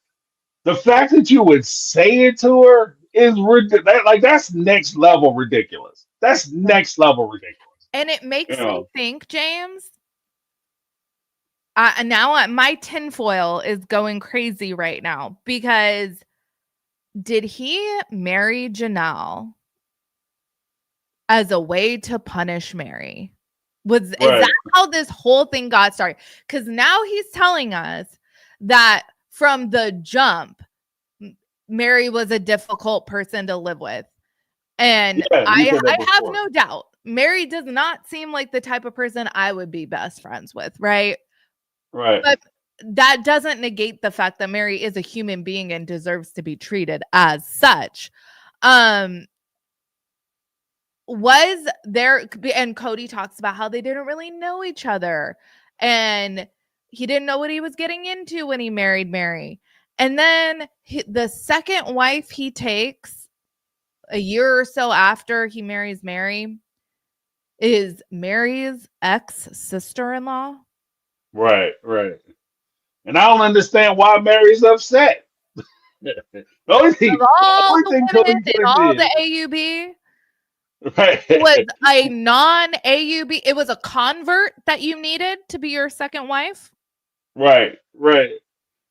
S2: the fact that you would say it to her is like that's next level ridiculous. That's
S3: Yeah.
S2: next level ridiculous.
S3: And it
S2: You
S3: makes me
S2: know,
S3: think, James, now my tinfoil is going crazy right now because did he marry Janelle as a way to punish Meri? Is
S2: right?
S3: that how this whole thing got started? Because now he's telling us that from the jump, Meri was a difficult person to live with. And
S2: Yeah, he
S3: I
S2: said that
S3: have
S2: before.
S3: no doubt. Meri does not seem like the type of person I would be best friends with, right?
S2: Right.
S3: But that doesn't negate the fact that Meri is a human being and deserves to be treated as such. Um, was there, and Kody talks about how they didn't really know each other and he didn't know what he was getting into when he married Meri. And then the second wife he takes a year or so after he marries Meri is Meri's ex sister-in-law.
S2: Right. Right. And I don't understand why Mary's upset. the
S3: Of all
S2: only
S3: the
S2: thing
S3: women
S2: Cody could
S3: in
S2: have
S3: all the
S2: did.
S3: AUB,
S2: Right.
S3: it was a non-AUB. It was a convert that you needed to be your second wife.
S2: Right. Right.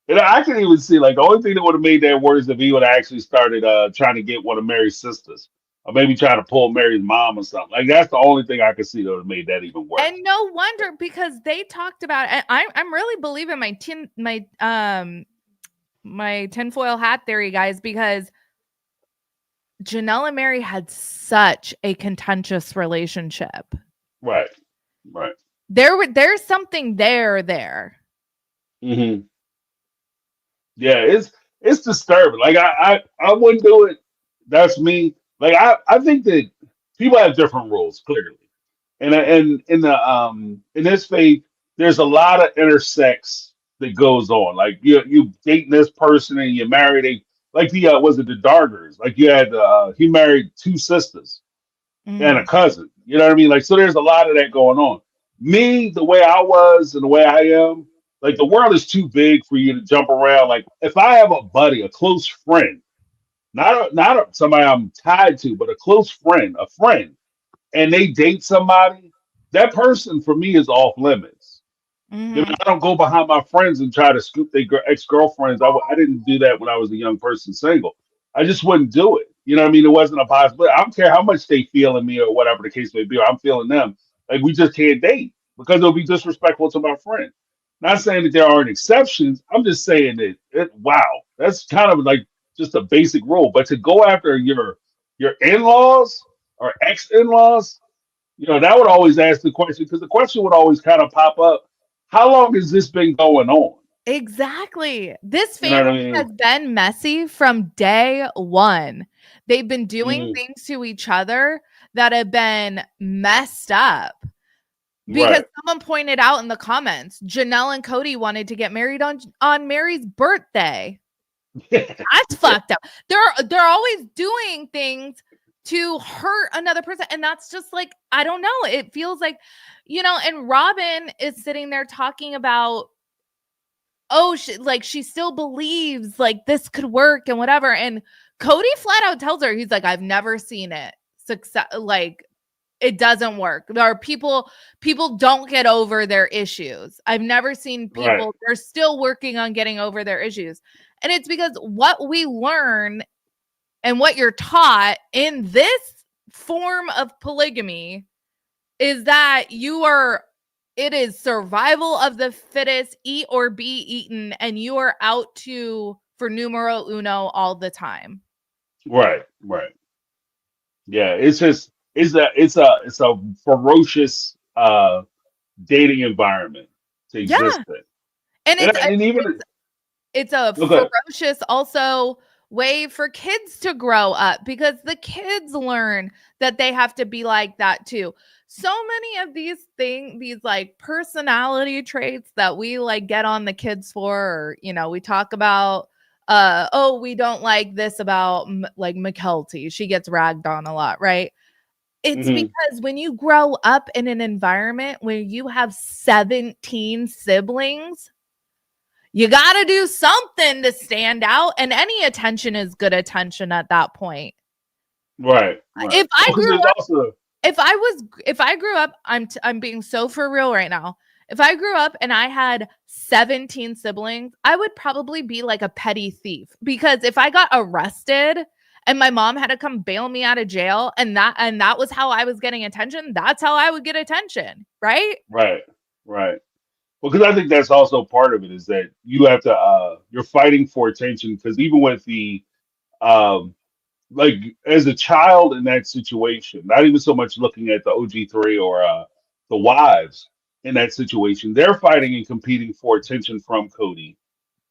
S2: And I can even see like the only thing that would have made that worse if he would have actually started trying to get one of Mary's sisters, or maybe trying to pull Mary's mom or something. Like that's the only thing I could see that would have made that even
S3: And
S2: worse.
S3: no wonder because they talked about it. I'm really believing my tinfoil hat theory, guys, because Janelle and Meri had such a contentious relationship.
S2: Right. Right.
S3: There's something there.
S2: Hmm. Yeah, it's disturbing. Like I wouldn't do it. That's me. Like I think that people have different rules clearly, and in this faith, there's a lot of intersex that goes on. Like you dating this person and you married a like the was it the Dargers? Like you had he married two sisters and
S3: Mhm.
S2: a cousin. You know what I mean? Like, so there's a lot of that going on. Me, the way I was and the way I am, like the world is too big for you to jump around. Like, if I have a buddy, a close friend, somebody I'm tied to, but a close friend, a friend, and they date somebody, that person for me is off limits. You know,
S3: Mhm.
S2: I don't go behind my friends and try to scoop their ex girlfriends. I didn't do that when I was a young person single. I just wouldn't do it. You know what I mean? It wasn't a possibility. I don't care how much they feel in me or whatever the case may be, or I'm feeling them. Like we just can't date because it'll be disrespectful to my friend. Not saying that there aren't exceptions. I'm just saying that wow, that's kind of like just a basic rule. But to go after your in-laws or ex-in-laws, you know, that would always ask the question because the question would always kind of pop up. How long has this been going on?
S3: Exactly. This
S2: You know
S3: family
S2: what I mean?
S3: has been messy from day one. They've been doing
S2: Hmm.
S3: things to each other that have been messed up. Because
S2: Right.
S3: someone pointed out in the comments, Janelle and Kody wanted to get married on Mary's birthday. That's fucked up. They're always doing things to hurt another person, and that's just like I don't know. It feels like, and Robyn is sitting there talking about she still believes like this could work and whatever. And Kody flat out tells her, he's like, I've never seen it success like it doesn't work. Or people don't get over their issues. I've never seen
S2: Right.
S3: people, they're still working on getting over their issues. And it's because what we learn and what you're taught in this form of polygamy is that it is survival of the fittest, eat or be eaten, and you are out to for numero uno all the time.
S2: Right. Right. Yeah. It's just it's a ferocious dating environment to
S3: Yeah.
S2: exist in.
S3: And
S2: And even
S3: it's a
S2: look at
S3: ferocious also way for kids to grow up because the kids learn that they have to be like that too. So many of these like personality traits that we like get on the kids for, or we talk about we don't like this about like McKelty. She gets ragged on a lot, right? It's
S2: Hmm.
S3: because when you grow up in an environment where you have 17 siblings, you got to do something to stand out, and any attention is good attention at that point.
S2: Right, right.
S3: If I
S2: Well, because
S3: grew
S2: there's
S3: up
S2: also
S3: if I grew up, I'm being so for real right now. If I grew up and I had 17 siblings, I would probably be like a petty thief, because if I got arrested and my mom had to come bail me out of jail, and that was how I was getting attention, that's how I would get attention, right?
S2: right, right. Well, because I think that's also part of it is that you have to you're fighting for attention because even with the um like as a child in that situation, not even so much looking at the OG3 or the wives in that situation, they're fighting and competing for attention from Cody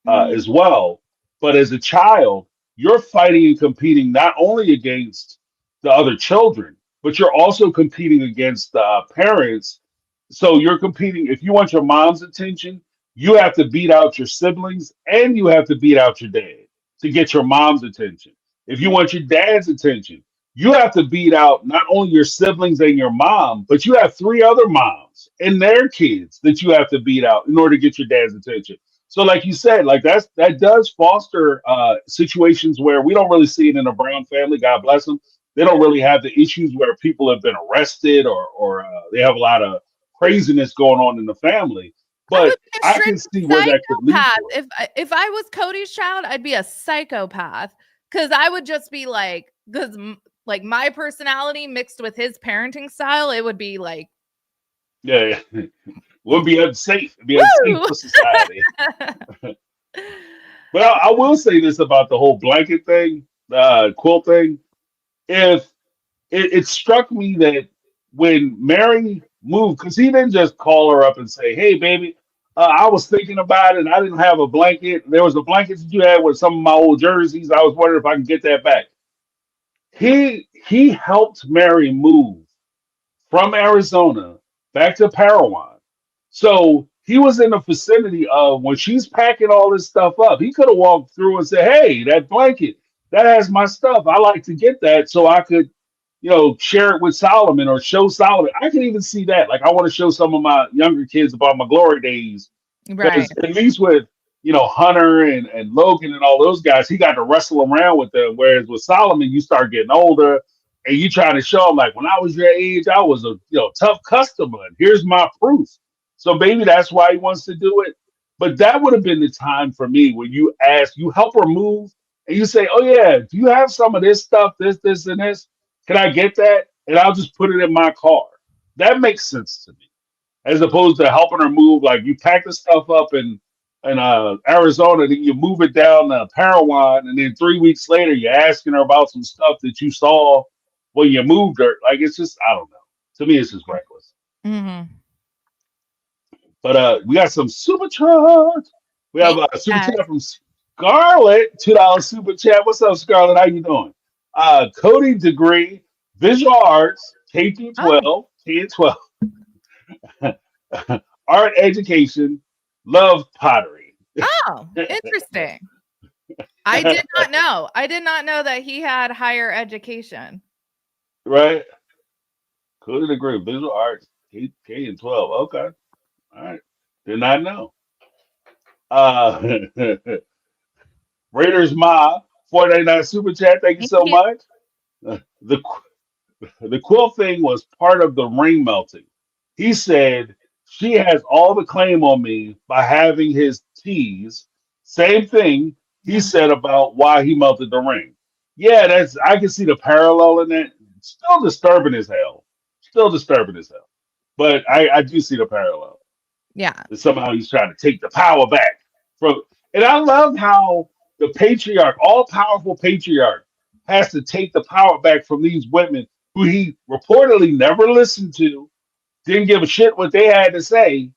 S3: Mhm.
S2: as well. But as a child, you're fighting and competing not only against the other children, but you're also competing against the parents. So you're competing. If you want your mom's attention, you have to beat out your siblings and you have to beat out your dad to get your mom's attention. If you want your dad's attention, you have to beat out not only your siblings and your mom, but you have three other moms and their kids that you have to beat out in order to get your dad's attention. So, like you said, like that does foster situations where we don't really see it in a Brown family. God bless them. They don't really have the issues where people have been arrested or they have a lot of craziness going on in the family.
S3: I would
S2: But
S3: be a
S2: I
S3: straight
S2: can see where that could lead
S3: psychopath.
S2: to it.
S3: If I was Cody's child, I'd be a psychopath, because I would just be like, because like my personality mixed with his parenting style, it would be like,
S2: Yeah, yeah. Would be unsafe. It'd be unsafe
S3: woo.
S2: for society. But I will say this about the whole blanket thing, quilt thing. If it struck me that when Meri moved, because he didn't just call her up and say, "Hey, baby, I was thinking about it. And I didn't have a blanket. There was a blanket that you had with some of my old jerseys. I was wondering if I can get that back." He helped Meri move from Arizona back to Paraguay. So he was in the vicinity of when she's packing all this stuff up. He could have walked through and said, "Hey, that blanket that has my stuff. I like to get that so I could, share it with Solomon or show Solomon." I can even see that. Like I want to show some of my younger kids about my glory days
S3: Right.
S2: because at least with Hunter and Logan and all those guys, he got to wrestle around with them. Whereas with Solomon, you start getting older and you try to show him like when I was your age, I was a tough customer. And here's my proof. So maybe that's why he wants to do it. But that would have been the time for me when you help her move and you say, "Oh yeah, do you have some of this stuff, this, and this? Can I get that?" And I'll just put it in my car. That makes sense to me as opposed to helping her move. Like you pack the stuff up in Arizona, then you move it down to Paraguay, and then 3 weeks later you're asking her about some stuff that you saw when you moved her. Like it's just I don't know. To me, it's just reckless.
S3: Mm-hmm.
S2: But we got some super chat. We have a super
S3: Yes.
S2: chat from Scarlett, $2 super chat. What's up, Scarlett? How you doing? Cody degree, visual arts, K through
S3: Oh,
S2: 12, K and 12. Art education, love pottery.
S3: oh, interesting. I did not know. I did not know that he had higher education.
S2: Right? Could degree, visual arts, K and 12. Okay. All right. Did not know. Uh, Raiders Ma, 499 super chat. Thank you
S3: Thank
S2: so
S3: you.
S2: much. The the quill thing was part of the ring melting. He said she has all the claim on me by having his tease. Same thing he
S3: Mhm.
S2: said about why he melted the ring. Yeah, that's I can see the parallel in that. Still disturbing as hell. Still disturbing as hell. But I do see the parallel.
S3: Yeah.
S2: That somehow he's trying to take the power back from and I love how the patriarch, all powerful patriarch, has to take the power back from these women who he reportedly never listened to, didn't give a shit what they had to say,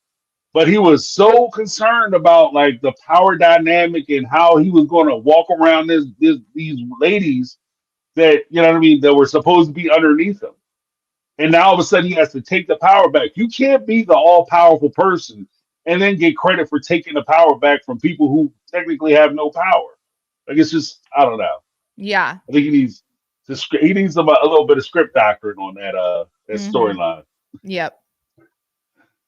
S2: but he was so concerned about like the power dynamic and how he was going to walk around these ladies that what I mean that were supposed to be underneath him. And now all of a sudden he has to take the power back. You can't be the all powerful person and then get credit for taking the power back from people who technically have no power. Like it's just I don't know.
S3: Yeah.
S2: I think he needs. He needs a little bit of script doctrine on that
S3: Mhm.
S2: storyline.
S3: Yep.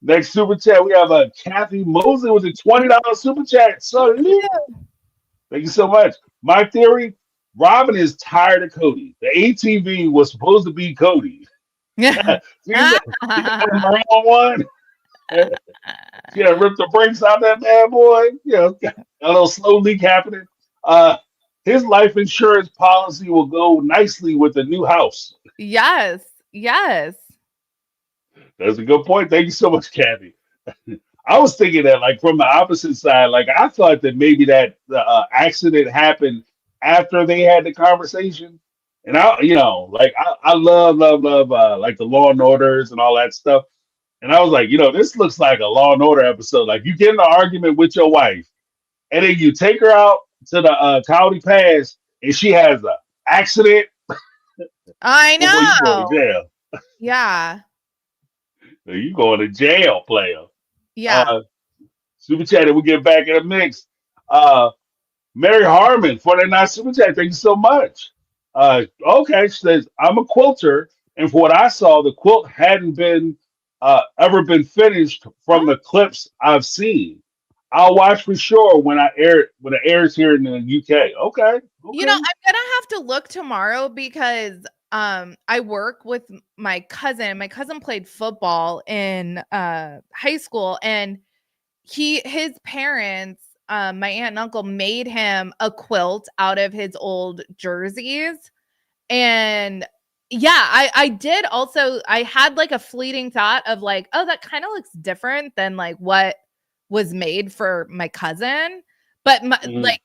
S2: Next super chat, we have Kathy Mosley with a $20 super chat. So
S3: Thank you.
S2: thank you so much. My theory: Robyn is tired of Cody. The ATV was supposed to be Cody.
S3: Yeah.
S2: She got him wrong one. She had ripped the brakes out that bad boy. Got a little slow leak happening. Uh, his life insurance policy will go nicely with the new house.
S3: Yes. Yes.
S2: That's a good point. Thank you so much, Kathy. I was thinking that, like, from the opposite side, like, I thought that maybe that the accident happened after they had the conversation. And I love, like the Law and Orders and all that stuff. And I was like, this looks like a Law and Order episode. Like, you get in an argument with your wife, and then you take her out to the County Pass, and she has an accident
S3: I
S2: before you go to
S3: know.
S2: jail.
S3: Yeah.
S2: So you going to jail, player.
S3: Yeah.
S2: Uh, Super chat, and we get back in the mix. Uh, Mary Harmon, 49 Super Chat, thank you so much. Okay, she says, I'm a quilter, and from what I saw, the quilt hadn't been ever been finished from
S3: Oh,
S2: the clips I've seen. I'll watch for sure when it airs here in the UK. Okay, okay.
S3: I'm gonna have to look tomorrow because I work with my cousin. My cousin played football in high school, and his parents, my aunt and uncle, made him a quilt out of his old jerseys. And yeah, I did also, I had like a fleeting thought of like, oh, that kind of looks different than like what was made for my cousin. But
S2: Mhm.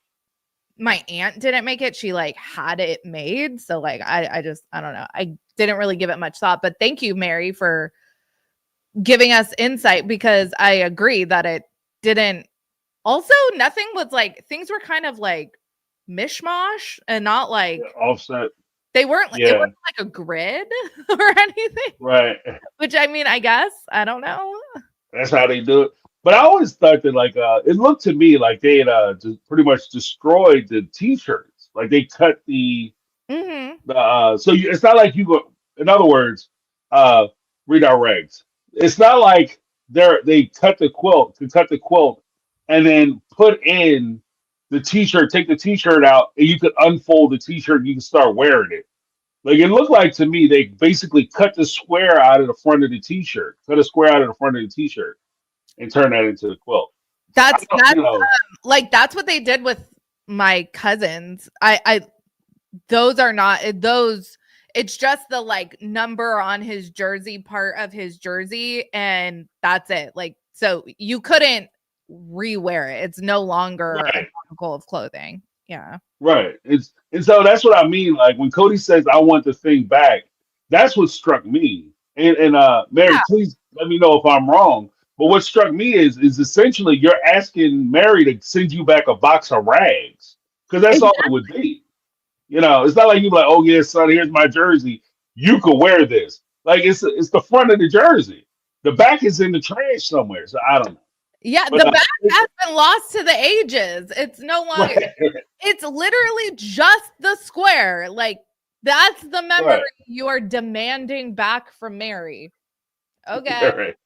S3: my aunt didn't make it. She like had it made. So like I don't know. I didn't really give it much thought. But thank you, Meri, for giving us insight, because I agree that it didn't, also nothing was like, things were kind of like mishmash and not
S2: Yeah,
S3: like,
S2: offset.
S3: they weren't, it
S2: Yeah,
S3: wasn't like a grid or anything.
S2: right.
S3: Which, I mean, I guess, I don't know.
S2: That's how they do it. But I always thought that, like, it looked to me like they had just pretty much destroyed the T-shirts. Like they cut
S3: Mhm.
S2: it's not like you go. In other words, uh, redirect. It's not like they cut the quilt, and then put in the T-shirt. Take the T-shirt out, and you could unfold the T-shirt. And you can start wearing it. Like it looked like to me, they basically cut the square out of the front of the T-shirt, cut a square out of the front of the T-shirt, and turn that into the quilt. So I don't,
S3: That's like, that's what they did with my cousins. I those are not those, it's just the like number on his jersey, part of his jersey, and that's it. Like, so you couldn't rewear it. It's no longer an
S2: right.
S3: article of clothing. Yeah.
S2: Right. And so that's what I mean. Like when Cody says, "I want the thing back," that's what struck me. And Meri,
S3: Yeah,
S2: please let me know if I'm wrong. But what struck me is essentially you're asking Meri to send you back a box of rags because that's all it
S3: exactly.
S2: would be. It's not like you be like, "Oh yeah, son, here's my jersey. You could wear this." Like it's the front of the jersey. The back is in the trash somewhere. So I don't know.
S3: Yeah,
S2: But
S3: the back has been lost to the ages. It's no longer,
S2: right,
S3: it's literally just the square. Like, that's the memory
S2: right,
S3: you are demanding back from Meri. Okay.
S2: right.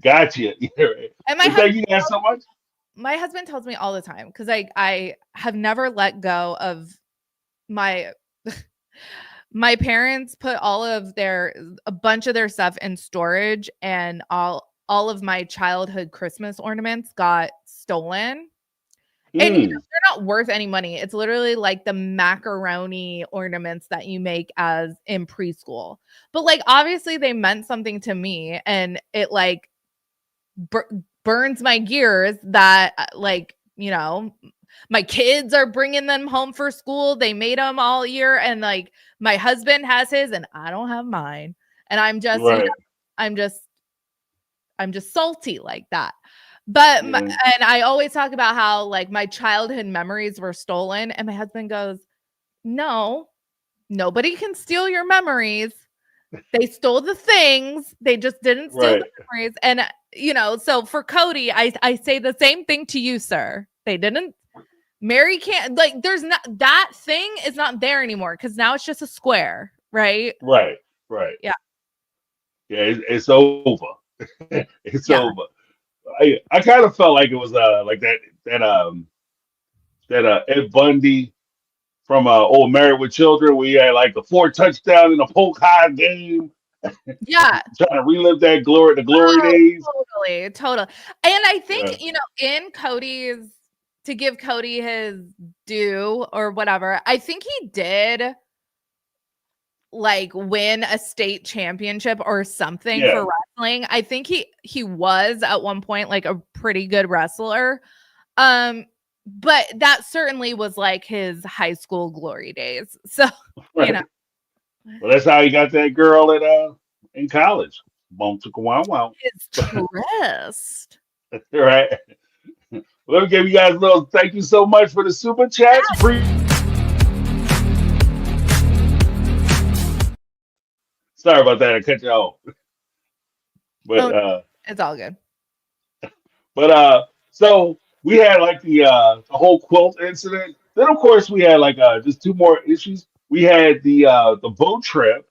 S2: Gotcha. Right.
S3: And
S2: But thank you guys so much.
S3: my husband tells me all the time, because I have never let go of my my parents put a bunch of their stuff in storage, and all of my childhood Christmas ornaments got stolen. And
S2: Mm,
S3: they're not worth any money. It's literally like the macaroni ornaments that you make as in preschool. But like, obviously they meant something to me, and it like burns my gears that like, my kids are bringing them home for school. They made them all year, and like my husband has his and I don't have mine. And I'm just,
S2: right.
S3: I'm just I'm just salty like that. But
S2: Yeah.
S3: and I always talk about how like my childhood memories were stolen, and my husband goes, "No, nobody can steal your memories. They stole the things. They just didn't steal the
S2: Right.
S3: memories." And so for Cody, I say the same thing to you, sir. They didn't. Meri can't, like, there's not, that thing is not there anymore because now it's just a square, right?
S2: Right. Right.
S3: Yeah.
S2: Yeah. It's over. It's
S3: Yeah.
S2: over. I kind of felt like it was like that Ed Bundy from Old Married with Children, where he had like the 4 touchdown in a poke high game,
S3: Yeah.
S2: trying to relive the glory
S3: Oh,
S2: days.
S3: totally. Totally. And I think,
S2: Yeah.
S3: in Cody's, to give Kody his due or whatever, I think he did like win a state championship or something
S2: Yeah.
S3: for wrestling. I think he was at one point like a pretty good wrestler. But that certainly was like his high school glory days. So, you know,
S2: Right. Well, that's how he got that girl at in college. Bump to wow wow.
S3: his tryst.
S2: Right. Let me give you guys a little thank you so much for the super chats. Sorry about that. I cut you off. But
S3: Oh, it's all good.
S2: so we had like the whole quilt incident. Then of course we had like just 2 more issues. We had the boat trip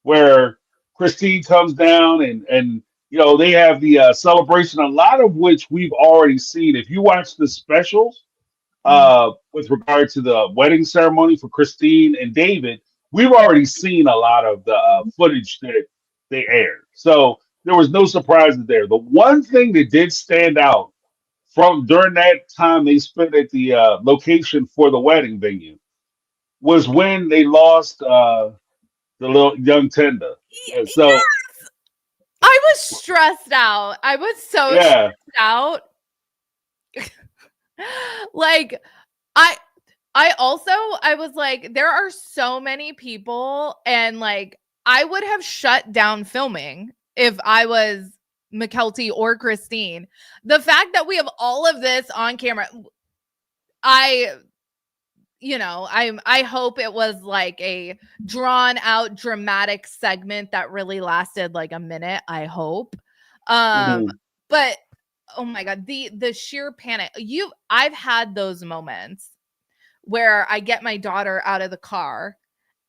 S2: where Christine comes down and they have the celebration, a lot of which we've already seen. If you watch the specials
S3: Mhm.
S2: with regard to the wedding ceremony for Christine and David, we've already seen a lot of the footage that they aired. So there was no surprises there. The one thing that did stand out from during that time they spent at the location for the wedding venue was when they lost the little young tender. So
S3: Yes, I was stressed out. I was so
S2: yeah,
S3: stressed out. Like, I I was like, there are so many people, and like I would have shut down filming if I was McKelty or Christine. The fact that we have all of this on camera, I I hope it was like a drawn out dramatic segment that really lasted like a minute, I hope.
S2: mhm,
S3: But oh my god, the sheer panic. I've had those moments where I get my daughter out of the car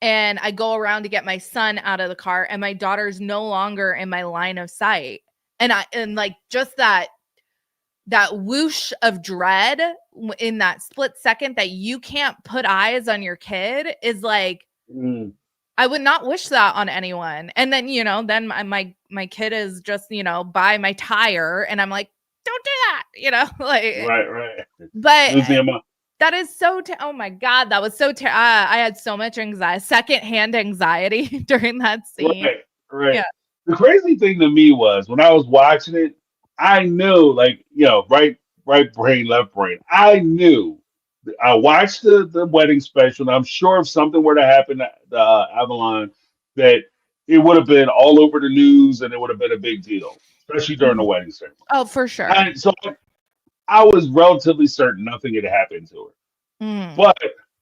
S3: and I go around to get my son out of the car and my daughter's no longer in my line of sight. And like just that whoosh of dread in that split second that you can't put eyes on your kid is like,
S2: mhm.
S3: I would not wish that on anyone. And then, then my kid is just, by my tire and I'm like, don't do that, like,
S2: Right, right.
S3: but
S2: Losing him up.
S3: that is so, oh my God, that was so, I had so much anxiety, secondhand anxiety during that scene.
S2: Right, right.
S3: Yeah.
S2: The crazy thing to me was when I was watching it, I knew, like, right brain, left brain. I knew. I watched the wedding special, and I'm sure if something were to happen at Avalon, that it would have been all over the news and it would have been a big deal, especially during the
S3: Mhm.
S2: wedding ceremony.
S3: Oh, for sure.
S2: And so I was relatively certain nothing had happened to her.
S3: Mm.
S2: But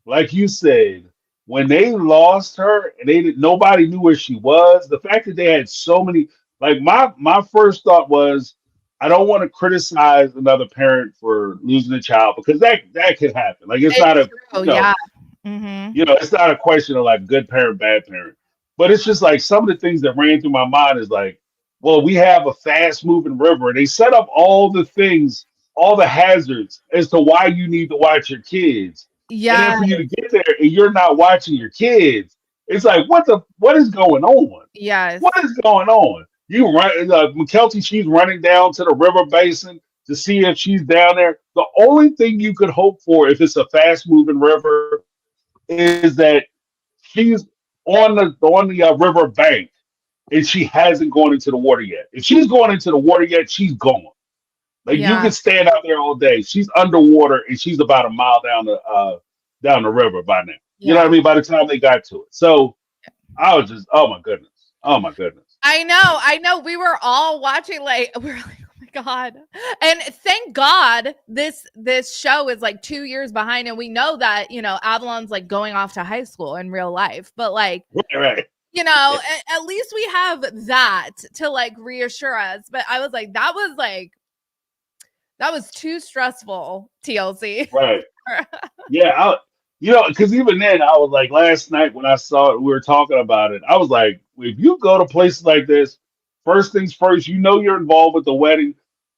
S2: like you said, when they lost her and nobody knew where she was, the fact that they had so many, like my first thought was, I don't want to criticize another parent for losing a child because that could happen. Like it's not
S3: It's
S2: a
S3: true. Yeah. Hmm.
S2: it's not a question of like good parent, bad parent. But it's just like some of the things that ran through my mind is like, well, we have a fast moving river. And they set up all the things, all the hazards as to why you need to watch your kids. And then
S3: Yeah.
S2: for you to get there and you're not watching your kids, it's like, what is going on?
S3: Yes.
S2: What is going on? You run, McKelty, she's running down to the river basin to see if she's down there. The only thing you could hope for if it's a fast moving river is that she's on the river bank and she hasn't gone into the water yet. If she's going into the water yet, she's gone. Like you
S3: Yeah.
S2: can stand out there all day. She's underwater and she's about a mile down the river by now. You know what
S3: Yeah.
S2: I mean? By the time they got to it, so I was just, oh my goodness.
S3: I know. We were all watching, like, we were like, oh my God. And thank God this show is like 2 years behind. And we know that, Avalon's like going off to high school in real life. But like,
S2: Right,
S3: at least we have that to like reassure us. But I was like, that was like That was too stressful, TLC.
S2: Right. Yeah, because even then, I was like, last night when I saw it, we were talking about it. I was like, if you go to places like this, first things first, you're involved with the wedding.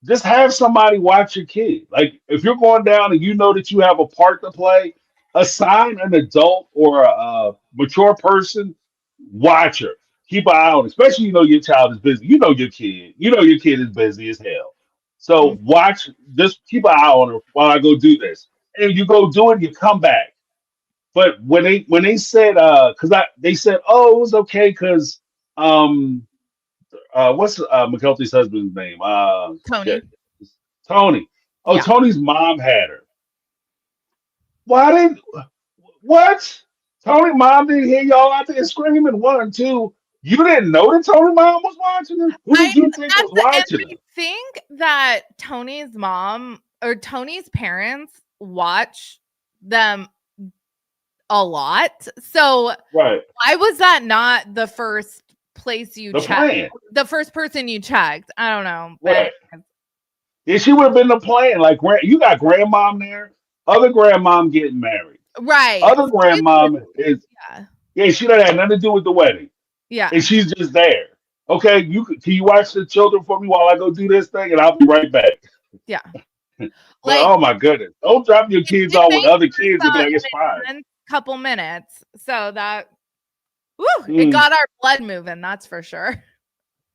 S2: Just have somebody watch your kid. Like, if you're going down and you know that you have a part to play, assign an adult or a mature person, watch her. Keep an eye on, it. Especially your child is busy. You know your kid. You know your kid is busy as hell. So watch. Just keep an eye on her while I go do this and you go do it, you come back. But when they said because they said, oh, it was okay because um what's McKelty's husband's name?
S3: Tony.
S2: Tony. Oh,
S3: Yeah.
S2: Tony's mom had her. Why didn't what? Tony mom didn't hear y'all out there screaming one, two. You didn't know that Tony mom was watching her? Who did you think was watching her?
S3: I think that Tony's mom or Tony's parents watch them a lot. So
S2: Right.
S3: why was that not the first place you
S2: The
S3: checked?
S2: plan.
S3: The first person you checked? I don't know.
S2: Right. Yeah, she would have been the plan. Like, you got grandmom there, other grandmom getting married.
S3: Right.
S2: Other grandmom is, yeah, she don't have nothing to do with the wedding.
S3: Yeah.
S2: And she's just there. Okay, can you watch the children for me while I go do this thing, and I'll be right back.
S3: Yeah.
S2: But
S3: Like,
S2: oh my goodness, don't drop your kids off with other kids and be like, it's fine.
S3: Couple minutes, so that, it got our blood moving. That's for sure.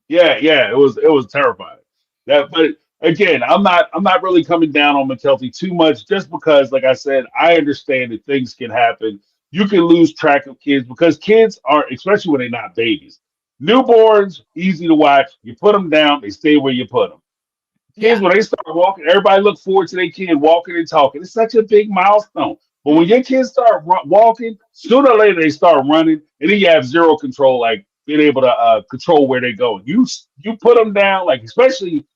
S2: Yeah, it was terrifying. But again, I'm not really coming down on McKelty too much, just because, like I said, I understand that things can happen. You can lose track of kids because kids are, especially when they're not babies. Newborns, easy to watch. You put them down, they stay where you put them. Kids, when they start walking, everybody look forward to their kid walking and talking. It's such a big milestone. But when your kids start walking, sooner or later they start running, and then you have zero control, like being able to control where they go. You put them down, like especially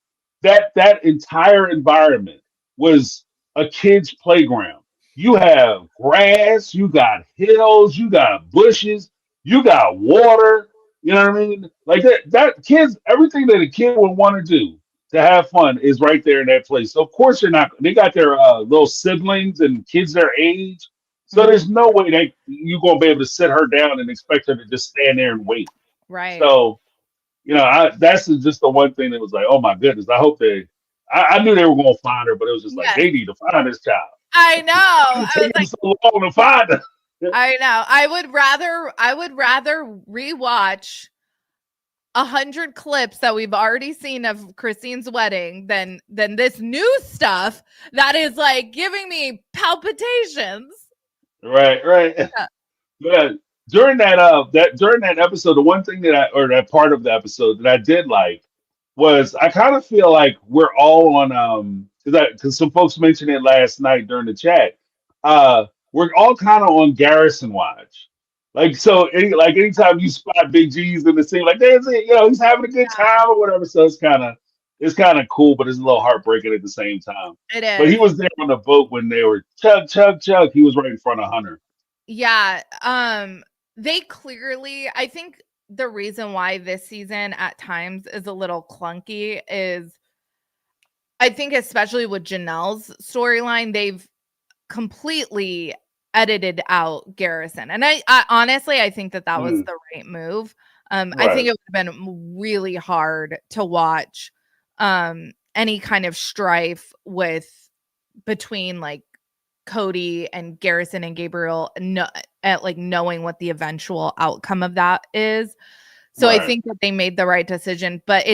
S2: that entire environment was a kid's playground. You have grass, you got hills, you got bushes, you got water. You know what I mean? Like that kids, everything that a kid would want to do to have fun is right there in that place. So of course they got their little siblings and kids their age. So there's no way you're gonna be able to sit her down and expect her to just stand there and wait.
S3: Right.
S2: So that's just the one thing that was like, oh my goodness. I hope I knew they were going to find her, but it was just like, they need to find this child.
S3: I know.
S2: It's taking so long to find her.
S3: I know. I would rather rewatch 100 clips that we've already seen of Christine's wedding than this new stuff that is like giving me palpitations.
S2: Right. Yeah. During that episode, the one thing that part of the episode that I did like was I kind of feel like we're all on because some folks mentioned it last night during the chat. We're all kind of on Garrison watch. Like anytime you spot Big G's in the scene, like there's it, he's having a good time or whatever. So it's kind of cool, but it's a little heartbreaking at the same time.
S3: It is.
S2: But he was there on the boat when they were chug chug chug. He was right in front of Hunter.
S3: Yeah. They clearly, I think the reason why this season at times is a little clunky is I think especially with Janelle's storyline, they've completely edited out Garrison. And I honestly, I think that was the right move. Right. I think it would have been really hard to watch any kind of strife between like Kody and Garrison and Gabriel, knowing what the eventual outcome of that is. So I think that they made the right decision, but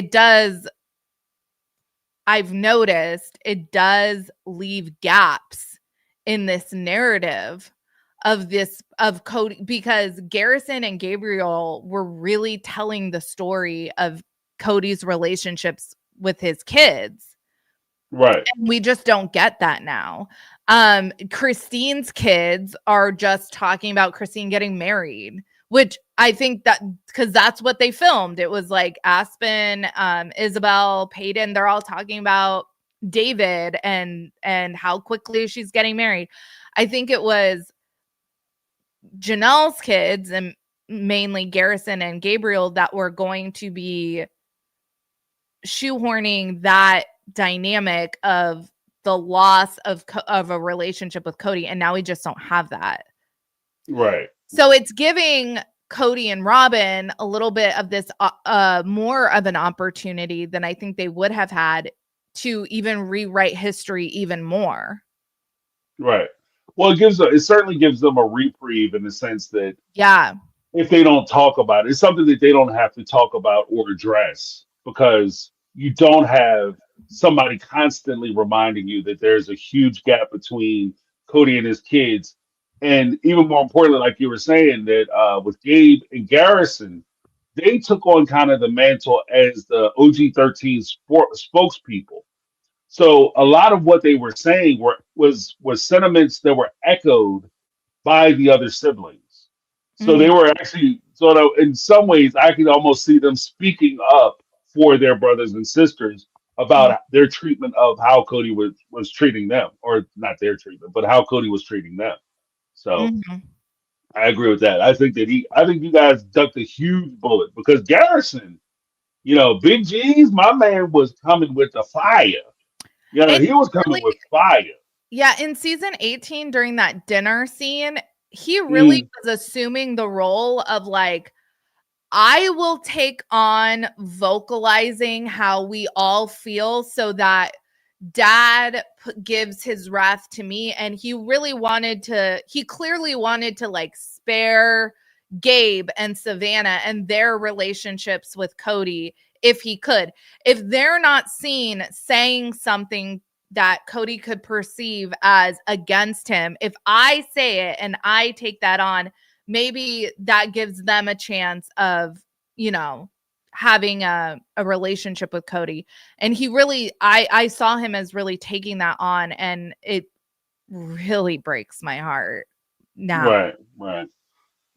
S3: I've noticed it does leave gaps in this narrative of Kody, because Garrison and Gabriel were really telling the story of Kody's relationships with his kids.
S2: Right.
S3: And we just don't get that now. Christine's kids are just talking about Christine getting married, which I think that because that's what they filmed. It was like Aspen, Isabel, Peyton, they're all talking about David and how quickly she's getting married. I think it was Janelle's kids and mainly Garrison and Gabriel that were going to be shoehorning that dynamic of the loss of a relationship with Kody, and now we just don't have that.
S2: Right.
S3: So it's giving Kody and Robyn a little bit of this more of an opportunity than I think they would have had to even rewrite history even more.
S2: Right. Well, it certainly gives them a reprieve in the sense that
S3: Yeah.
S2: if they don't talk about it, it's something that they don't have to talk about or address because you don't have somebody constantly reminding you that there's a huge gap between Cody and his kids. And even more importantly, like you were saying, that with Gabe and Garrison, they took on kind of the mantle as the OG-13 spokespeople. So a lot of what they were saying was sentiments that were echoed by the other siblings. So they
S3: Mhm.
S2: were actually sort of, in some ways, I could almost see them speaking up for their brothers and sisters
S3: Mhm.
S2: about their treatment of how Cody was treating them, or not their treatment, but how Cody was treating them. So
S3: Mhm.
S2: I agree with that. I think you guys ducked a huge bullet because Garrison, Big G's, my man was coming with the fire.
S3: And
S2: He was
S3: really,
S2: coming with fire.
S3: yeah, in season 18 during that dinner scene, he really
S2: Mm,
S3: was assuming the role of like, I will take on vocalizing how we all feel so that dad gives his wrath to me. And he clearly wanted to like spare Gabe and Savannah and their relationships with Kody if he could. If they're not seen saying something that Kody could perceive as against him, if I say it and I take that on, maybe that gives them a chance of, having a relationship with Kody. And he really, I saw him as really taking that on, and it really breaks my heart now.
S2: right, right.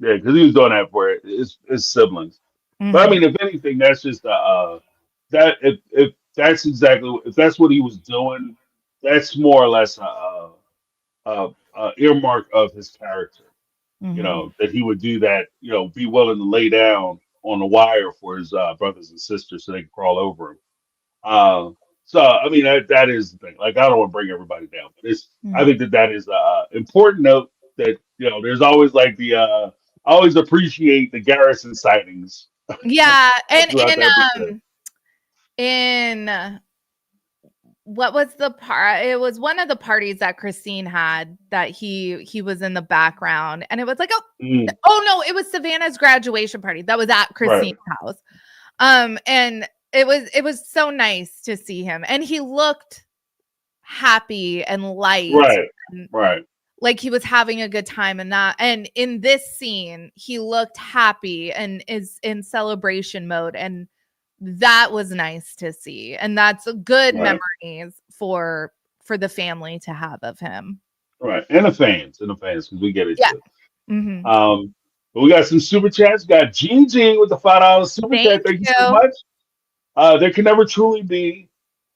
S2: Yeah, because he was doing that for his siblings. But I
S3: Mhm.
S2: mean, if anything, that's just that if that's what he was doing, that's more or less a earmark of his character.
S3: Mhm.
S2: That he would do that. Be willing to lay down on the wire for his brothers and sisters so they can crawl over him. Uh, so I mean that is the thing. Like I don't want to bring everybody down, but I
S3: Mhm.
S2: think that is a important note that there's always like I always appreciate the Garrison sightings
S3: Yeah, and
S2: throughout the episode.
S3: in what was the part? It was one of the parties that Christine had that he was in the background, and it was like,
S2: Mm,
S3: oh no, it was Savannah's graduation party that was at
S2: right,
S3: Christine's house. And it was so nice to see him, and he looked happy and light,
S2: right,
S3: and
S2: right,
S3: like he was having a good time. And in this scene he looked happy and is in celebration mode, and that was nice to see, and that's a good
S2: right,
S3: memories for the family to have of him.
S2: right, and the fans, because we get it
S3: Yeah.
S2: too.
S3: Hmm.
S2: But we got some super chats. We got Gigi with the $5 super chat.
S3: Thank
S2: Thank you so
S3: you.
S2: much. There can never truly be.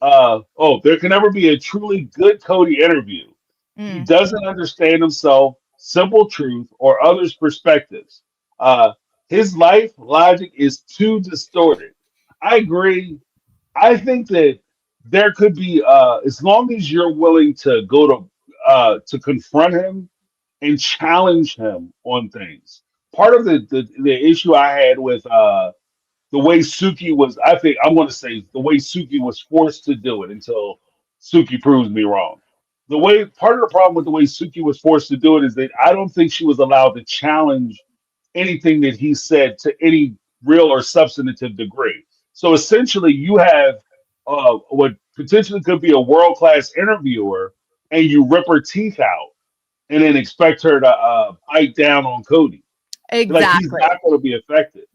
S2: There can never be a truly good Cody interview. He
S3: Mm.
S2: doesn't understand himself, simple truth, or others' perspectives. Uh, his life logic is too distorted. I agree. I think that there could be, as long as you're willing to go to confront him and challenge him on things. Part of the issue I had with the way Suki was, I think I'm going to say the way Suki was forced to do it until Suki proves me wrong. Part of the problem with the way Suki was forced to do it is that I don't think she was allowed to challenge anything that he said to any real or substantive degree. So essentially, you have what potentially could be a world class interviewer, and you rip her teeth out, and then expect her to bite down on Cody. Like he's
S3: Exactly.
S2: not going to be affected.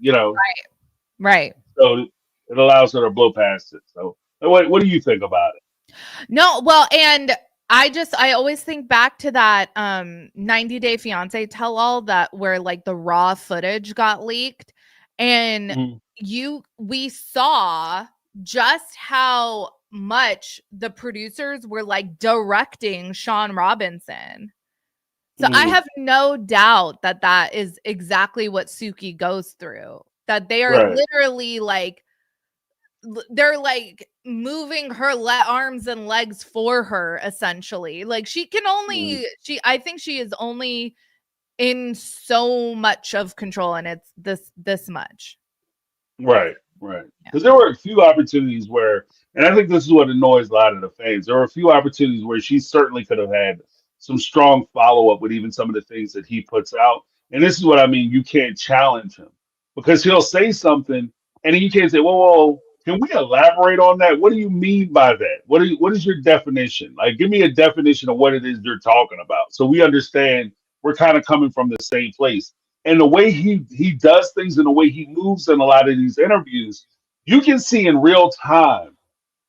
S3: Right.
S2: So it allows her to blow past it. So what do you think about it?
S3: No, well, and I always think back to that 90 Day Fiance tell all that where like the raw footage got leaked, and
S2: Mhm.
S3: we saw just how much the producers were like directing Sean Robinson. So I
S2: Mhm.
S3: have no doubt that that is exactly what Suki goes through. That they are
S2: Right.
S3: literally like they're like moving her arms and legs for her essentially. Like she can
S2: Mm.
S3: only I think she is only in so much of control, and it's this much.
S2: Right, right.
S3: Yeah.
S2: Because there were a few opportunities where, and I think this is what annoys a lot of the fans. There were a few opportunities where she certainly could have had some strong follow up with even some of the things that he puts out. And this is what I mean. You can't challenge him because he'll say something, and then you can't say, "Well, can we elaborate on that? What do you mean by that? What is your definition? Like, give me a definition of what it is you're talking about, so we understand we're kind of coming from the same place." And the way he does things and the way he moves in a lot of these interviews, you can see in real time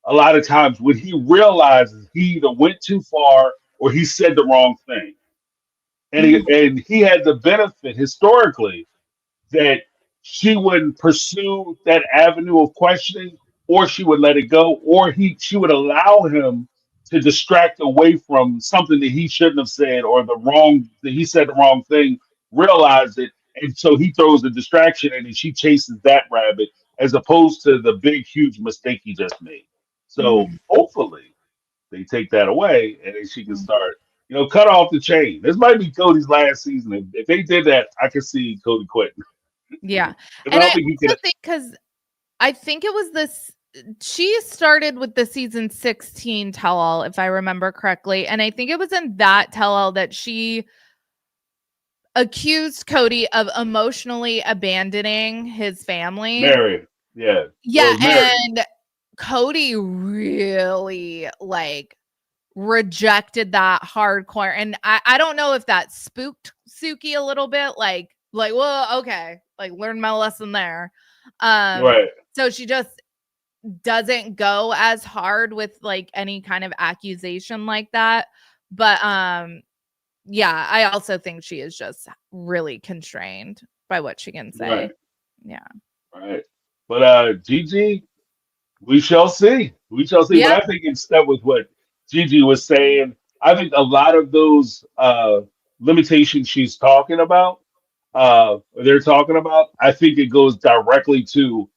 S2: a lot of times when he realizes he either went too far or he said the wrong thing. And he had the benefit historically that she wouldn't pursue that avenue of questioning, or she would let it go, or she would allow him to distract away from something that he shouldn't have said, or that he said the wrong thing, realized it, and so he throws the distraction in and she chases that rabbit as opposed to the big huge mistake he just made. So
S3: Mhm.
S2: hopefully they take that away and then she can
S3: Mhm.
S2: start, cut off the chain. This might be Cody's last season. If they did that, I could see Cody quitting.
S3: Yeah.
S2: Because I
S3: And I
S2: don't think he could.
S3: also think because I think it was this she started with the season 16 tell all, if I remember correctly. And I think it was in that tell all that she accused Cody of emotionally abandoning his family.
S2: Meri. Yeah. Well,
S3: Yeah,
S2: it was Meri.
S3: and Cody really like rejected that hardcore. And I don't know if that spooked Suki a little bit, like, well, okay, like learn my lesson there. Um,
S2: Right.
S3: so she just doesn't go as hard with like any kind of accusation like that. But yeah, I also think she is just really constrained by what she can say.
S2: Right.
S3: Yeah.
S2: Right. But Gigi, we shall see. We shall see. But
S3: Yep.
S2: I think in step with what Gigi was saying, I think a lot of those limitations she's talking about, they're talking about, I think it goes directly to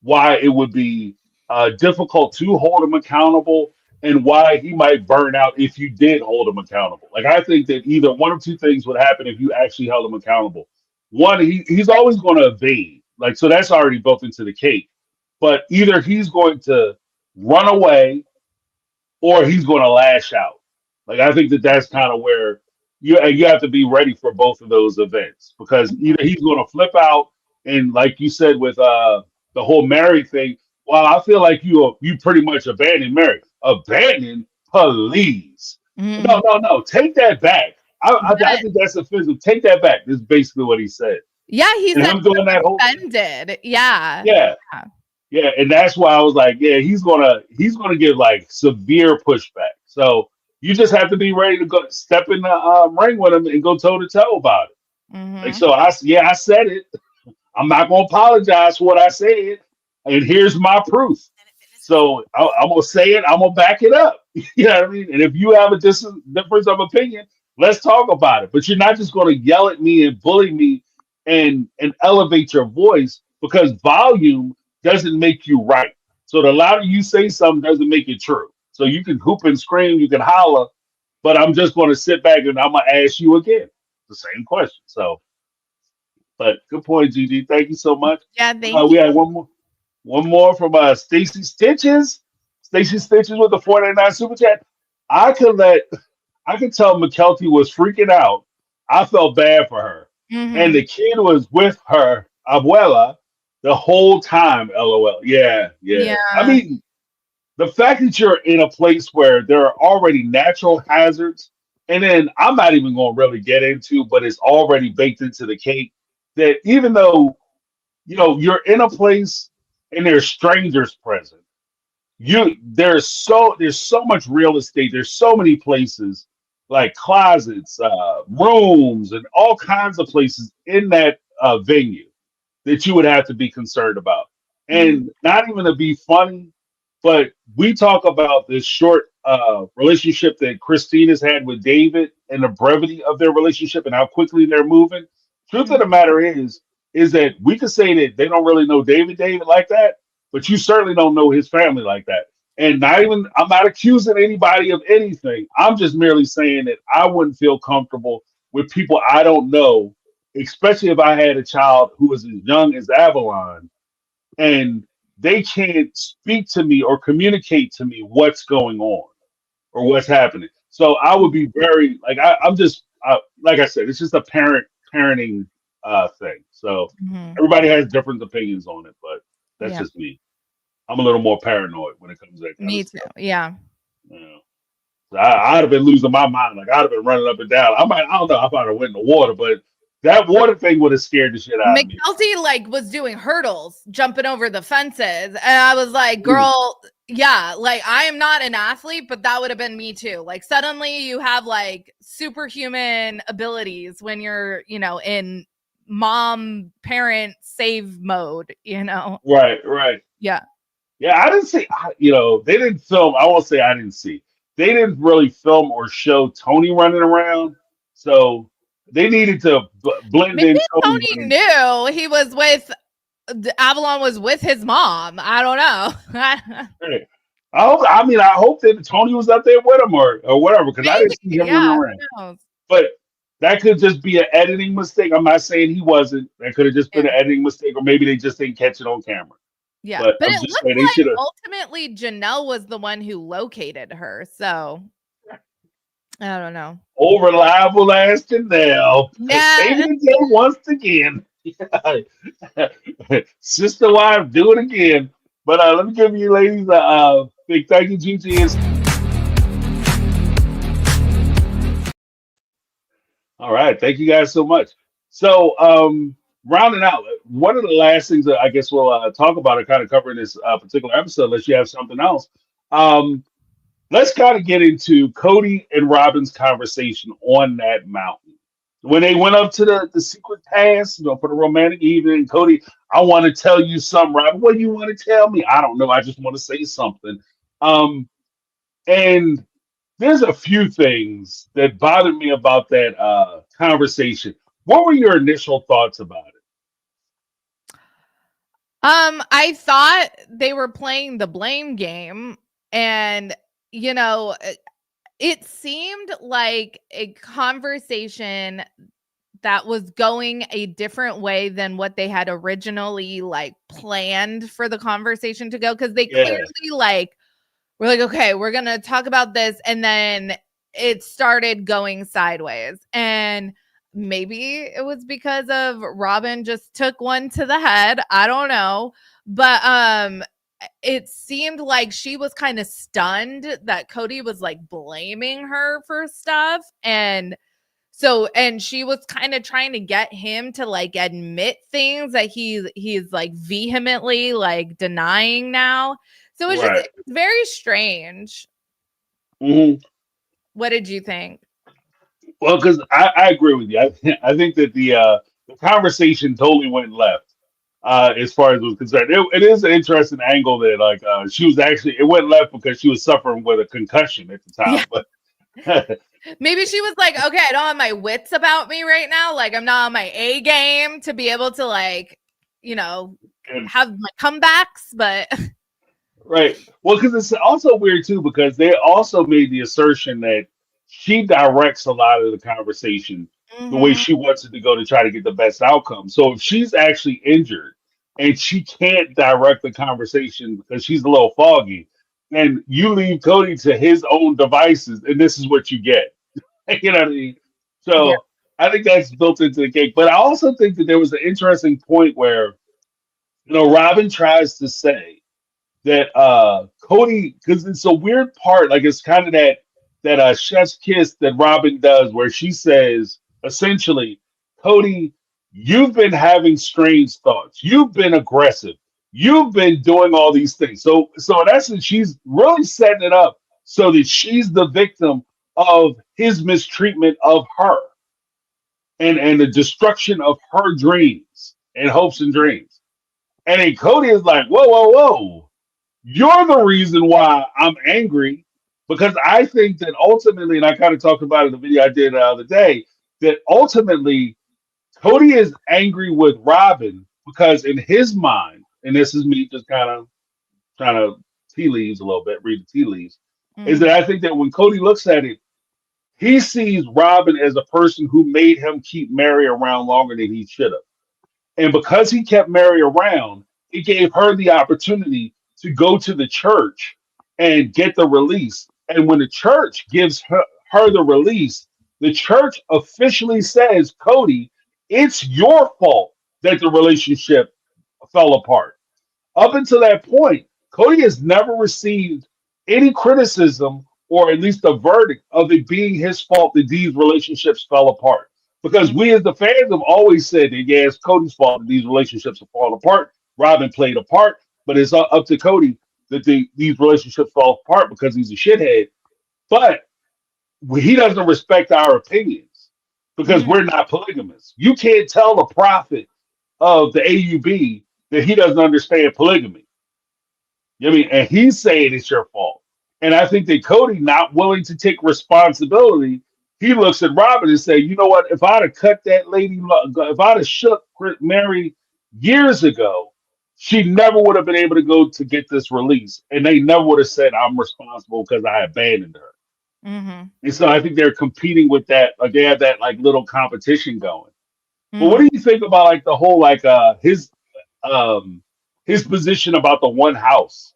S2: why it would be difficult to hold him accountable and why he might burn out if you did hold him accountable. Like, I think that either one of two things would happen if you actually held him accountable. One, he's always going to evade. Like, so that's already built into the cake. But either he's going to run away or he's going to lash out. Like I think that that's kind of where you have to be ready for both of those events because either he's going to flip out and like you said with the whole Meri thing. Well, I feel like you pretty much abandoned Meri. Abandoned, please. No,
S3: Mhm.
S2: no, no. Take that back. I think that's offensive. Take that back. This is basically what he said.
S3: Yeah, he
S2: And
S3: said
S2: him doing that whole
S3: offended. Yeah.
S2: yeah.
S3: Yeah.
S2: Yeah, and that's why I was like, yeah, he's gonna give like severe pushback. So you just have to be ready to go step in the ring with him and go toe to toe about it. Like
S3: Mhm.
S2: so, I said it. I'm not gonna apologize for what I said, and here's my proof. So I'm gonna say it. I'm gonna back it up. You know what I mean? And if you have a difference of opinion, let's talk about it. But you're not just gonna yell at me and bully me and elevate your voice because volume doesn't make you right. So the louder you say something doesn't make it true. So you can hoop and scream, you can holler, but I'm just gonna sit back and I'm gonna ask you again the same question. So, but good point, Gigi. Thank you so much.
S3: Yeah, thank
S2: We
S3: you.
S2: had one more from Stacy Stitches. Stacy Stitches with the 499 super chat. I could let I could tell McKelty was freaking out. I felt bad for her. And
S3: Mhm.
S2: the kid was with her abuela the whole time, LOL. Yeah, yeah. I
S3: Yeah.
S2: mean, the fact that you're in a place where there are already natural hazards, and then I'm not even going to really get into, but it's already baked into the cake that even though you're in a place and there's strangers present, there's so much real estate, there's so many places like closets, rooms, and all kinds of places in that venue that you would have to be concerned about.
S3: Mhm.
S2: And not even to be funny, but we talk about this short relationship that Christine has had with David and the brevity of their relationship and how quickly they're moving. Truth of
S3: Mhm.
S2: the matter is that we could say that they don't really know David like that. but you certainly don't know his family like that. And not even, I'm not accusing anybody of anything. I'm just merely saying that I wouldn't feel comfortable with people I don't know, especially if I had a child who was as young as Avalon and they can't speak to me or communicate to me what's going on or what's happening. So I would be very like I'm just like I said, it's just a parenting thing. So
S3: Mhm.
S2: everybody has different opinions on it, but that's
S3: Yeah.
S2: just me. I'm a little more paranoid when it comes to that kind of
S3: Me too.
S2: stuff.
S3: Yeah.
S2: You know? So I'd have been losing my mind. Like I'd have been running up and down. I don't know. I might have went in the water, but that water thing would have scared the shit out of me.
S3: McNulty like was doing hurdles, jumping over the fences, and I was like,
S2: Mm,
S3: "Girl, yeah, like I am not an athlete, but that would have been me too." Like suddenly you have like superhuman abilities when you're, in mom parent save mode.
S2: right, right.
S3: Yeah,
S2: Yeah, I didn't see. They didn't film. I won't say I didn't see. They didn't really film or show Tony running around, so they needed to blend
S3: maybe
S2: in Tony
S3: Tony
S2: running.
S3: knew he was with Avalon was with his mom. I don't know.
S2: Hey, I hope that Tony was up there with him or whatever, because I didn't
S3: Maybe,
S2: see him running
S3: yeah,
S2: around.
S3: who knows?
S2: But that could just be an editing mistake. I'm not saying he wasn't. That could have just been
S3: Yeah.
S2: an editing mistake, or maybe they just didn't catch it on camera.
S3: Yeah,
S2: But
S3: but
S2: I'm
S3: it
S2: just
S3: looks
S2: saying they
S3: like
S2: should have.
S3: ultimately Janelle was the one who located her, so I don't know.
S2: Over reliable as Janelle.
S3: Yeah,
S2: Saving the day once again. Sister wife, do it again. But let me give you ladies a big thank you, Gigi. All right. Thank you guys so much. So, rounding out, one of the last things that I guess we'll talk about and kind of cover in this particular episode, unless you have something else. Um, let's kind of get into Cody and Robyn's conversation on that mountain. When they went up to the secret pass, for the romantic evening, Cody, I want to tell you something, Robyn. What do you want to tell me? I don't know. I just want to say something. Um, and there's a few things that bothered me about that conversation. What were your initial thoughts about it?
S3: I thought they were playing the blame game, and you know, it seemed like a conversation that was going a different way than what they had originally like planned for the conversation to go, because they
S2: Yeah,
S3: clearly like we're like, okay, we're gonna talk about this, and then it started going sideways. And maybe it was because of Robyn just took one to the head. I don't know. But it seemed like she was kind of stunned that Cody was like blaming her for stuff. And she was kind of trying to get him to like admit things that he's like vehemently like denying now. So
S2: right.
S3: it's very strange.
S2: Hmm.
S3: What did you think?
S2: Well, because I agree with you. I think that the conversation totally went left as far as was concerned. It is an interesting angle that like she was actually it went left because she was suffering with a concussion at the
S3: Yeah.
S2: time, but.
S3: Maybe she was like, okay, I don't have my wits about me right now. Like I'm not on my A game to be able to like, have my comebacks, but
S2: Right. Well, because it's also weird too, because they also made the assertion that she directs a lot of the conversation the way
S3: Mhm.
S2: she wants it to go to try to get the best outcome. So if she's actually injured and she can't direct the conversation because she's a little foggy, then you leave Cody to his own devices, and this is what you get. You know what I mean?
S3: Yeah.
S2: So I think that's built into the cake. But I also think that there was an interesting point where, Robyn tries to say that Cody, because it's a weird part, like it's kind of that chef's kiss that Robyn does where she says essentially, Cody, you've been having strange thoughts, you've been aggressive, you've been doing all these things. So in essence she's really setting it up so that she's the victim of his mistreatment of her and the destruction of her dreams and hopes and dreams. And then Cody is like, whoa, whoa, whoa, you're the reason why I'm angry because I think that ultimately, and I kind of talked about it in the video I did the other day, that ultimately Cody is angry with Robyn because in his mind, and this is me just kind of trying to tea leaves a little bit, read the tea leaves, is that
S3: Mhm.
S2: I think that when Cody looks at it, he sees Robyn as a person who made him keep Meri around longer than he should have. And because he kept Meri around, it gave her the opportunity to go to the church and get the release. And when the church gives her the release, the church officially says, Cody, it's your fault that the relationship fell apart. Up until that point, Cody has never received any criticism or at least a verdict of it being his fault that these relationships fell apart. Because
S3: Mhm.
S2: we as the fans have always said that, yeah, it's Cody's fault that these relationships have fallen apart. Robyn played a part, but it's up to Cody that these relationships fall apart because he's a shithead. But he doesn't respect our opinions because we're
S3: Mhm.
S2: not polygamous. You can't tell the prophet of the AUB that he doesn't understand polygamy. You know what I mean? And he's saying it's your fault. And I think that Cody, not willing to take responsibility, he looks at Robyn and say, you know what? If I'd have cut that lady, if I'd have shook Meri years ago, she never would have been able to go to get this release. And they never would have said, I'm responsible because I abandoned her.
S3: Mhm.
S2: And so I think they're competing with that. Like they have that like little competition going. But what
S3: Mhm.
S2: do you think about like the whole like um his position about the one house?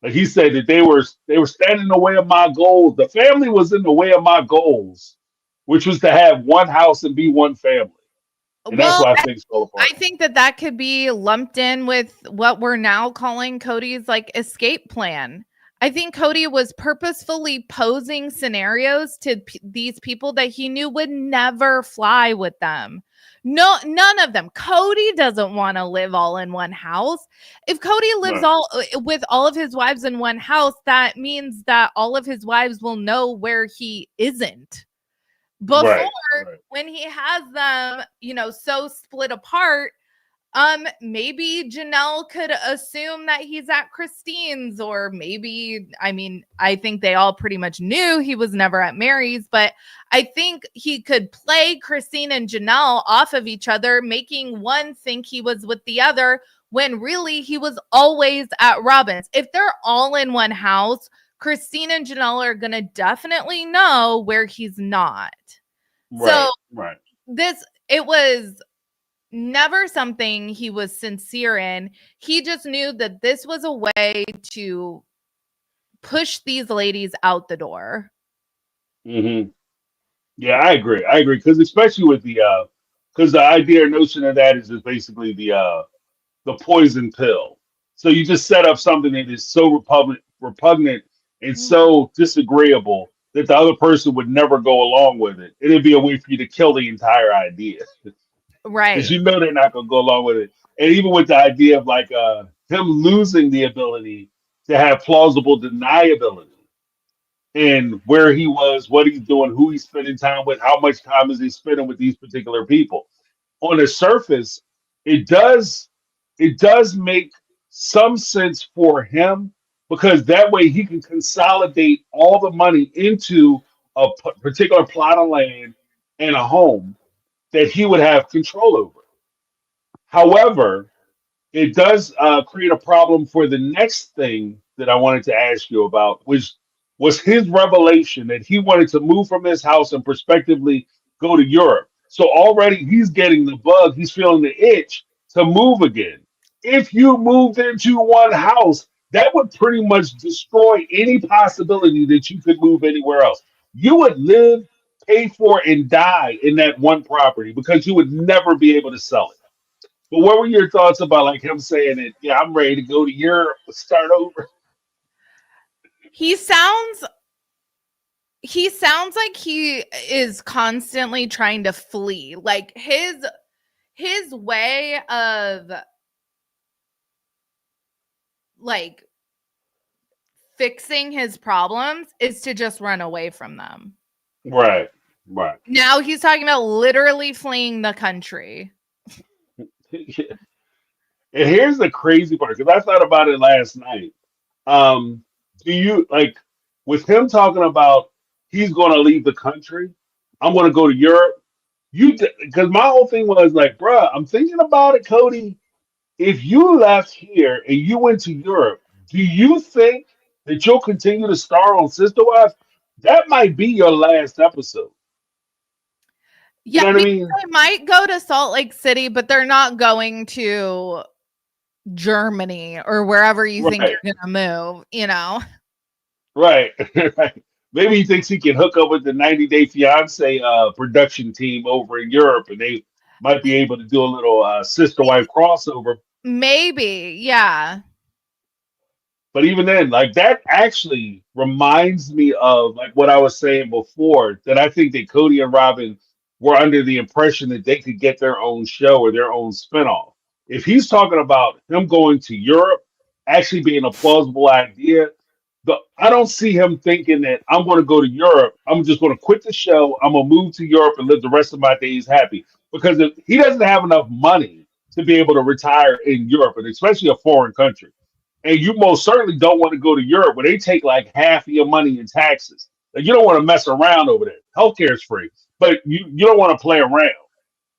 S2: Like he said that they were standing in the way of my goals. The family was in the way of my goals, which was to have one house and be one family. And that's
S3: Well,
S2: why things fell
S3: I
S2: apart.
S3: think that that could be lumped in with what we're now calling Cody's like escape plan. I think Cody was purposefully posing scenarios to these people that he knew would never fly with them. No, none of them. Cody doesn't want to live all in one house. If Cody lives
S2: Right,
S3: all with all of his wives in one house, that means that all of his wives will know where he isn't before,
S2: right, right,
S3: when he has them, so split apart. Maybe Janelle could assume that he's at Christine's, or maybe, I mean, I think they all pretty much knew he was never at Mary's, but I think he could play Christine and Janelle off of each other, making one think he was with the other when really he was always at Robyn's. If they're all in one house, Christine and Janelle are going to definitely know where he's not. So
S2: right, right.
S3: it was never something he was sincere in. He just knew that this was a way to push these ladies out the door.
S2: hmm Yeah, I agree. I agree because especially with because the idea or notion of that is just basically the poison pill. So you just set up something that is so repugnant and
S3: Mhm.
S2: so disagreeable that the other person would never go along with it. It'd be a way for you to kill the entire idea because
S3: Right.
S2: you know they're not going to go along with it. And even with the idea of like him losing the ability to have plausible deniability in where he was, what he's doing, who he's spending time with, how much time is he spending with these particular people. On the surface, it does make some sense for him because that way he can consolidate all the money into a particular plot of land and a home that he would have control over. However, it does create a problem for the next thing that I wanted to ask you about, which was his revelation that he wanted to move from his house and prospectively go to Europe. So already he's getting the bug, he's feeling the itch to move again. If you moved into one house, that would pretty much destroy any possibility that you could move anywhere else. You would live, pay for, and die in that one property because you would never be able to sell it. But what were your thoughts about like him saying that? Yeah, I'm ready to go to Europe, start over.
S3: He sounds he sounds like he is constantly trying to flee. Like his way of like fixing his problems is to just run away from them.
S2: Right, right.
S3: Now he's talking about literally fleeing the country.
S2: And here's the crazy part because I thought about it last night. Do you like with him talking about he's going to leave the country? I'm going to go to Europe. Because my whole thing was like, bruh, I'm thinking about it, Cody. If you left here and you went to Europe, Do you think that you'll continue to star on Sister Wives? That might be your last episode. You
S3: Yeah,
S2: know what I
S3: because
S2: mean?
S3: they might go to Salt Lake City, but they're not going to Germany or wherever you think
S2: Right,
S3: you're gonna move, you know?
S2: right, right. Maybe he thinks he can hook up with the 90 Day Fiance production team over in Europe, and they might be able to do a little sister wife crossover.
S3: Maybe, yeah.
S2: But even then, like that actually reminds me of like what I was saying before, that I think that Cody and Robyn were under the impression that they could get their own show or their own spinoff. If he's talking about him going to Europe actually being a plausible idea, I don't see him thinking that I'm going to go to Europe. I'm just going to quit the show. I'm going to move to Europe and live the rest of my days happy. Because if he doesn't have enough money to be able to retire in Europe, and especially a foreign country, and you most certainly don't want to go to Europe where they take like half of your money in taxes. Like you don't want to mess around over there. Healthcare is free, but you don't want to play around.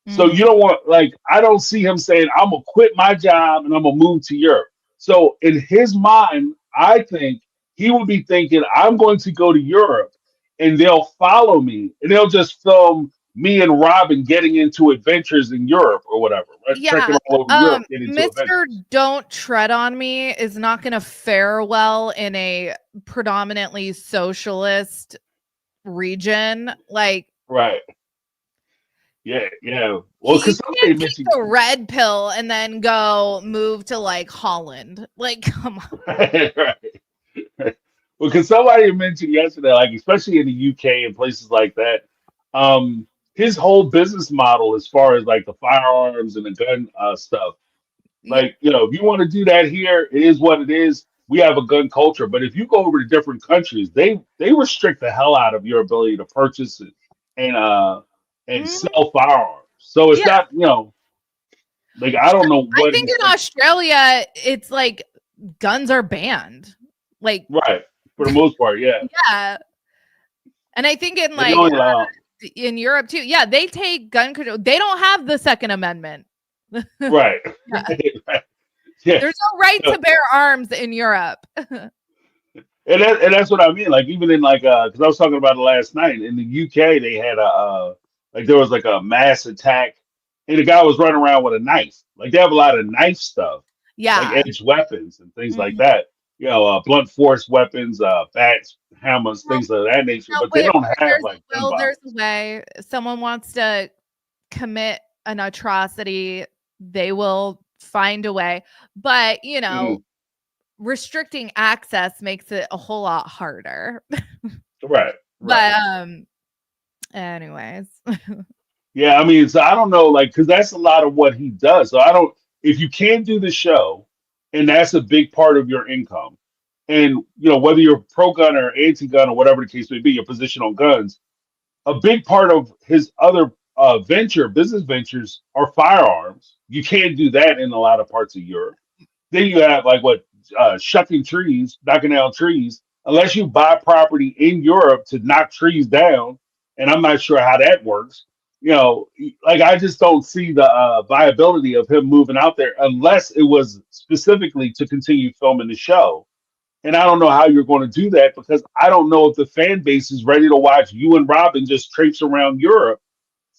S2: So
S3: Mhm.
S2: you don't want like I don't see him saying I'm gonna quit my job and I'm gonna move to Europe. So in his mind, I think he would be thinking I'm going to go to Europe and they'll follow me and they'll just film me and Robyn getting into adventures in Europe or whatever, right? Trekking
S3: Yeah,
S2: all over Europe, getting into
S3: Mr.
S2: adventures.
S3: Don't Tread on Me is not gonna fare well in a predominantly socialist region. Like,
S2: Right. Yeah, yeah. Well,
S3: he
S2: because somebody
S3: can't take
S2: mentioned
S3: the red pill and then go move to, like, Holland. Like, come on.
S2: right, right. Well, because somebody mentioned yesterday, like especially in the UK and places like that, his whole business model, as far as like the firearms and the gun stuff,
S3: Yeah,
S2: like if you want to do that here, it is what it is. We have a gun culture, but if you go over to different countries, they restrict the hell out of your ability to purchase it and uh and
S3: mhm,
S2: sell firearms. So it's
S3: yeah.
S2: not like I don't know
S3: I
S2: what
S3: think
S2: he's
S3: in
S2: thinking.
S3: Australia, it's like guns are banned. Like,
S2: Right. For the most part, yeah.
S3: yeah, and I think in,
S2: They
S3: like,
S2: only allow
S3: in Europe too. Yeah, they take gun control. They don't have the Second Amendment.
S2: right.
S3: Yeah.
S2: Right, right. Yeah.
S3: There's no right
S2: So,
S3: to bear arms in Europe.
S2: and that's what I mean. Like even in like because I was talking about it last night in the UK, they had a like there was like a mass attack, and the guy was running around with a knife. Like they have a lot of knife stuff, like
S3: Yeah.
S2: edged weapons and things like
S3: Mhm.
S2: that. Blunt force weapons, bats, hammers,
S3: Well,
S2: things of that nature. But they
S3: where
S2: don't have
S3: there's
S2: like
S3: a
S2: gun
S3: will, there's a
S2: violence.
S3: way. If someone wants to commit an atrocity, they will find a way. But,
S2: Mhm.
S3: restricting access makes it a whole lot harder.
S2: Right, right.
S3: But, anyways.
S2: Yeah, I mean, so I don't know, like, because that's a lot of what he does. So I don't, if you can't do the show, and that's a big part of your income, and whether you're pro gun or anti gun or whatever the case may be, your position on guns, a big part of his other business ventures are firearms. You can't do that in a lot of parts of Europe. Then you have like what shucking trees, knocking down trees. Unless you buy property in Europe to knock trees down, and I'm not sure how that works. Like I just don't see the viability of him moving out there unless it was specifically to continue filming the show. And I don't know how you're going to do that because I don't know if the fan base is ready to watch you and Robyn just traipse around Europe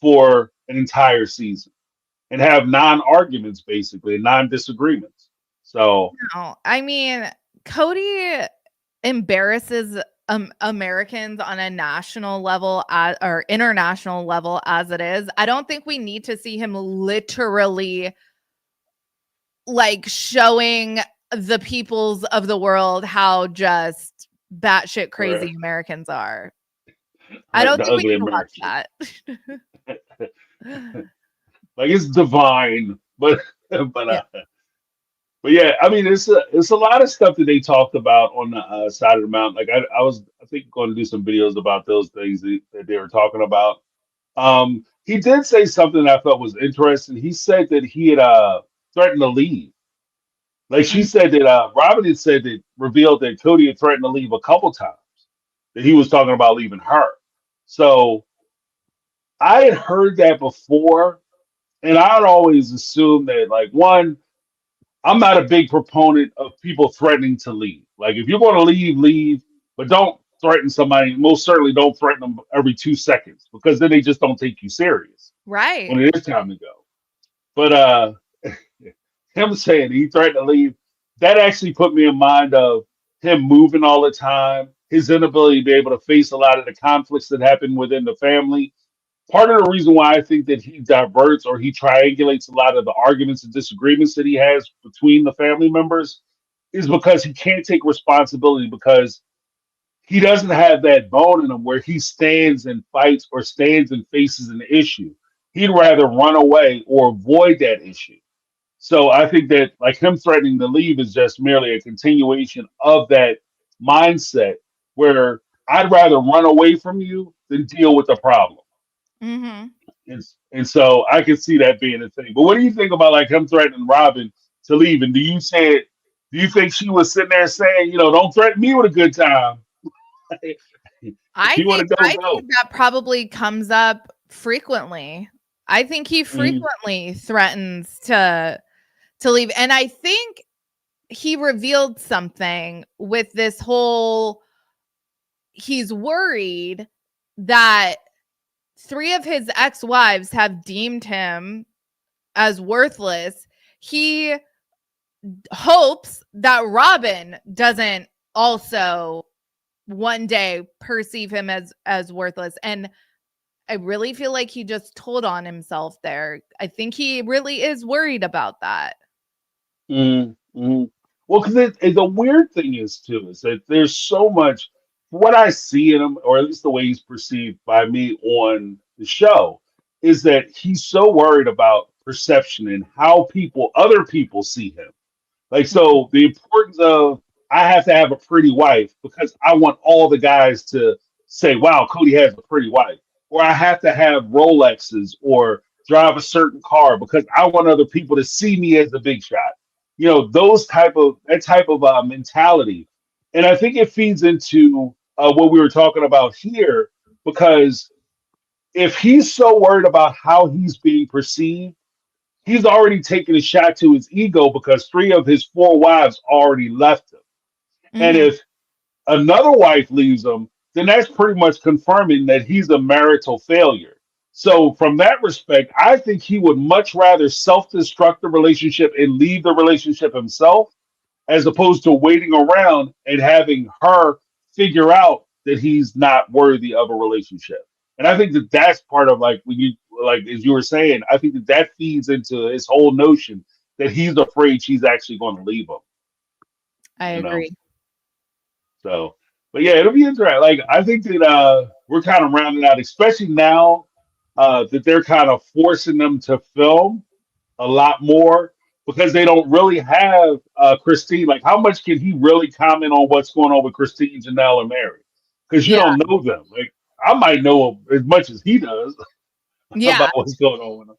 S2: for an entire season and have non-arguments basically, non-disagreements. So
S3: No, I mean, Cody embarrasses Americans on a national level or international level as it is. I don't think we need to see him literally like showing the peoples of the world how just batshit
S2: right,
S3: crazy Americans are. I
S2: right,
S3: don't
S2: the
S3: think we
S2: ugly
S3: need to watch
S2: American,
S3: that.
S2: like it's divine, but but
S3: Yeah.
S2: uh, but yeah, I mean it's a lot of stuff that they talked about on the side of the mountain. Like I was I think going to do some videos about those things that they were talking about. He did say something that I thought was interesting. He said that he had threatened to leave. Like she
S3: Mhm.
S2: said that Robyn had said that revealed that Cody had threatened to leave a couple times. That he was talking about leaving her. So I had heard that before, and I'd always assumed that like one, I'm not a big proponent of people threatening to leave. Like if you're going to leave, leave, but don't threaten somebody. Most certainly don't threaten them every 2 seconds because then they just don't take you serious when
S3: Right.
S2: it is time to go. But him saying he threatened to leave, that actually put me in mind of him moving all the time, his inability to be able to face a lot of the conflicts that happen within the family. Part of the reason why I think that he diverts or he triangulates a lot of the arguments and disagreements that he has between the family members is because he can't take responsibility because he doesn't have that bone in him where he stands and fights or stands and faces an issue. He'd rather run away or avoid that issue. So I think that like him threatening to leave is just merely a continuation of that mindset where I'd rather run away from you than deal with the problem.
S3: Mm-hmm.
S2: And so I can see that being a thing. But what do you think about like him threatening Robyn to leave? And do you think she was sitting there saying, don't threaten me with a good time? If
S3: I
S2: you want
S3: think
S2: to go,
S3: I
S2: go.
S3: think that probably comes up frequently. I think he
S2: Mm,
S3: frequently threatens to leave. And I think he revealed something with this whole he's worried that 3 of his ex-wives have deemed him as worthless. He hopes that Robyn doesn't also one day perceive him as worthless. And I really feel like he just told on himself there. I think he really is worried about that.
S2: mm, mm. Well, because the weird thing is too is that there's so much what I see in him, or at least the way he's perceived by me on the show, is that he's so worried about perception and how other people see him. Like, so the importance of I have to have a pretty wife because I want all the guys to say, wow, Cody has a pretty wife. Or I have to have Rolexes or drive a certain car because I want other people to see me as the big shot. That type of mentality. And I think it feeds into what we were talking about here because if he's so worried about how he's being perceived, he's already taken a shot to his ego because 3 of his 4 wives already left him. And
S3: Mm-hmm.
S2: if another wife leaves him, then that's pretty much confirming that he's a marital failure. So, from that respect, I think he would much rather self destruct the relationship and leave the relationship himself as opposed to waiting around and having her figure out that he's not worthy of a relationship. And I think that that's part of like when you like as you were saying, I think that that feeds into his whole notion that he's afraid she's actually going to leave him.
S3: I
S2: You know,
S3: agree.
S2: so but yeah, it'll be interesting. Like I think that we're kind of rounding out, especially now that they're kind of forcing them to film a lot more because they don't really have Christine. Like, how much can he really comment on what's going on with Christine, Janelle, and Mary? Because you
S3: Yeah.
S2: don't know them. Like, I might know as much as he does
S3: Yeah.
S2: about what's going on with them.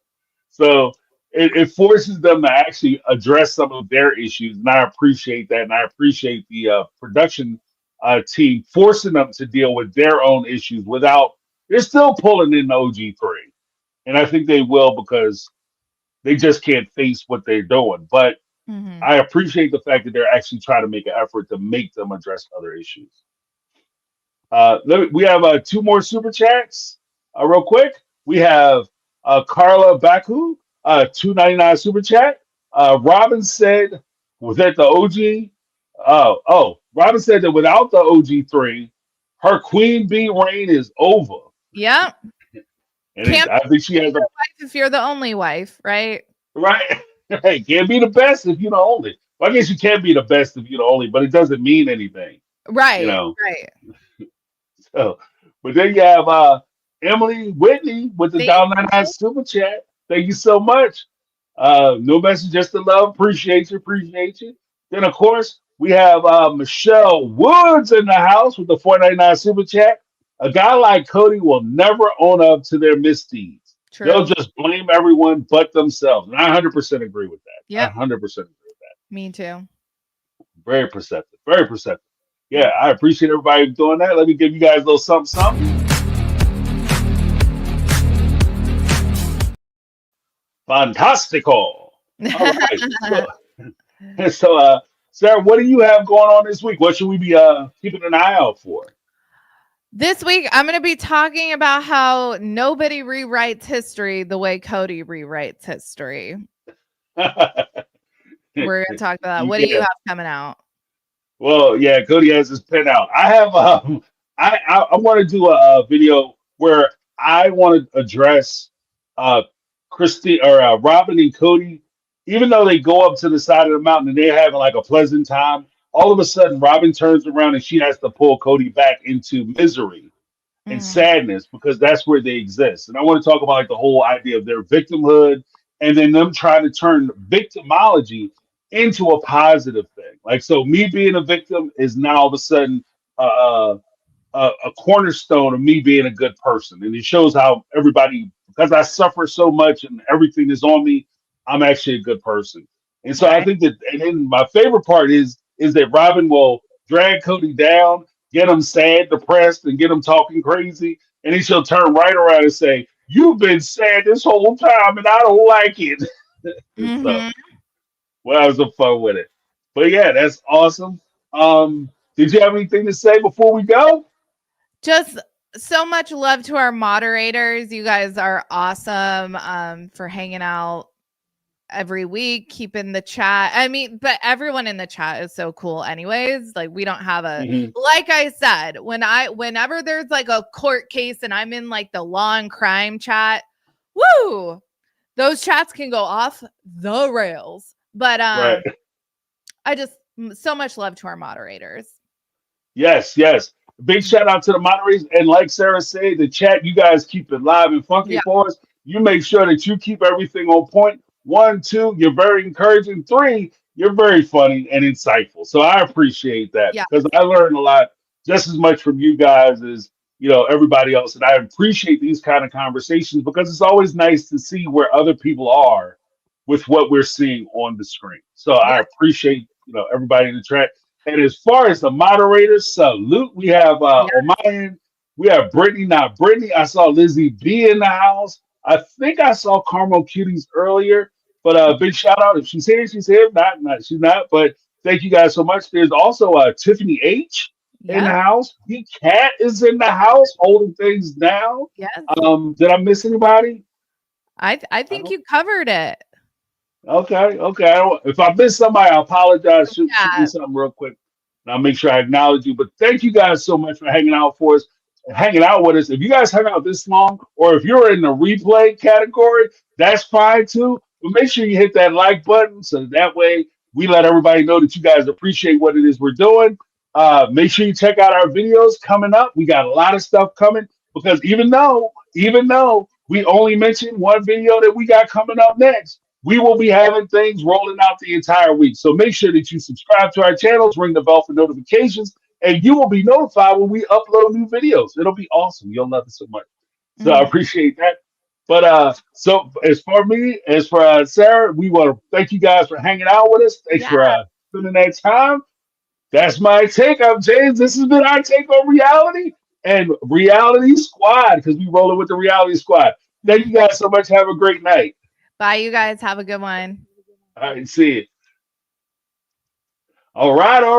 S2: So it forces them to actually address some of their issues, and I appreciate that. And I appreciate the production team forcing them to deal with their own issues without. They're still pulling in the OG3, and I think they will because they just can't face what they're doing. But
S3: Mm-hmm.
S2: I appreciate the fact that they're actually trying to make an effort to make them address other issues. We have 2 more super chats, real quick. We have Carla Baku, 2.99 super chat. Robyn said, "Was that the OG?" Robyn said that without the OG3, her queen bee reign is over,
S3: Yeah.
S2: and
S3: Can't
S2: I think she has a
S3: be wife if you're the only wife, right?
S2: right. Hey, can't be the best if you're the only. Well, I guess you can be the best if you're the only, but it doesn't mean anything, you
S3: Right.
S2: know.
S3: Right.
S2: So, but then you have Emily Whitney with the
S3: Thank
S2: $1.99
S3: you.
S2: super chat. Thank you so much. No message, just the love. Appreciate you, appreciate you. Then of course we have Michelle Woods in the house with the 4.99 super chat. A guy like Cody will never own up to their misdeeds. They'll
S3: True.
S2: just blame everyone but themselves. And I 100% agree with that. I
S3: Yep.
S2: 100% agree with that.
S3: Me too.
S2: Very perceptive. Very perceptive. Yeah, I appreciate everybody doing that. Let me give you guys a little something, something. Fantastical. All right. So, So, Sarah, what do you have going on this week? What should we be keeping an eye out for?
S3: This week, I'm going to be talking about how nobody rewrites history the way Kody rewrites history. We're going to talk about that. What do you
S2: Yeah.
S3: have coming out?
S2: Well, yeah, Cody has his pen out. I have I want to do a video where I want to address uh Christy or Robyn and Cody, even though they go up to the side of the mountain and they're having like a pleasant time. All of a sudden, Robyn turns around and she has to pull Cody back into misery and
S3: Mm,
S2: sadness because that's where they exist. And I want to talk about like the whole idea of their victimhood and then them trying to turn victimology into a positive thing. Like, so me being a victim is now all of a sudden uh, a cornerstone of me being a good person. And it shows how everybody, because I suffer so much and everything is on me, I'm actually a good person. And so I
S3: right.
S2: think that, and then my favorite part is that Robyn will drag Cody down, get him sad, depressed, and get him talking crazy, and then she'll turn right around and say, "You've been sad this whole time, and I don't like it." And so,
S3: Hmm.
S2: well, I was some fun with it. But yeah, that's awesome. Did you have anything to say before we go?
S3: Just so much love to our moderators. You guys are awesome for hanging out every week, keeping the chat. I mean, but everyone in the chat is so cool anyways. Like we don't have a
S2: Hmm.
S3: like I said, whenever there's like a court case and I'm in like the law and crime chat, woo, those chats can go off the rails. But
S2: Right.
S3: I just so much love to our moderators.
S2: Yes, yes. Big shout out to the moderators. And like Sarah said, the chat, you guys keep it live and funky
S3: Yeah.
S2: for us. You make sure that you keep everything on point. One, two, you're very encouraging. Three, you're very funny and insightful. So I appreciate that
S3: Yeah.
S2: because I learned a lot just as much from you guys as everybody else. And I appreciate these kind of conversations because it's always nice to see where other people are with what we're seeing on the screen. So
S3: Yeah.
S2: I appreciate everybody in the chat. And as far as the moderators, salute. We have
S3: Yeah.
S2: on my end, we have Brittany, not Brittany. I saw Lizzie B in the house. I think I saw Carmel Cuties earlier, but big shout out. If she's here, she's here. If not, she's not. But thank you guys so much. There's also Tiffany H in the
S3: Yep.
S2: house. The cat is in the house holding things down.
S3: Yes.
S2: Did I miss anybody?
S3: I
S2: I
S3: think
S2: don't.
S3: you covered it.
S2: Okay, okay. If I missed somebody, I apologize. Shoot me
S3: Yeah.
S2: something real quick, and I'll make sure I acknowledge you. But thank you guys so much for hanging out for us, and hanging out with us. If you guys hung out this long, or if you're in the replay category, that's fine too. But make sure you hit that like button so that way we let everybody know that you guys appreciate what it is we're doing. Make sure you check out our videos coming up. We got a lot of stuff coming because even though we only mentioned one video that we got coming up next, we will be having things rolling out the entire week. So make sure that you subscribe to our channels, ring the bell for notifications, and you will be notified when we upload new videos. It'll be awesome. You'll love it so much. So I
S3: Mhm.
S2: appreciate that. But so as for me, as for Sarah, we want to thank you guys for hanging out with us. Thanks
S3: Yeah.
S2: for spending that time. That's my take. I'm James. This has been our take on reality and reality squad because we rolling with the reality squad. Thank
S3: Mhm.
S2: you guys so much. Have a great night.
S3: Bye, you guys. Have a good one.
S2: All right, see you. All right, all right.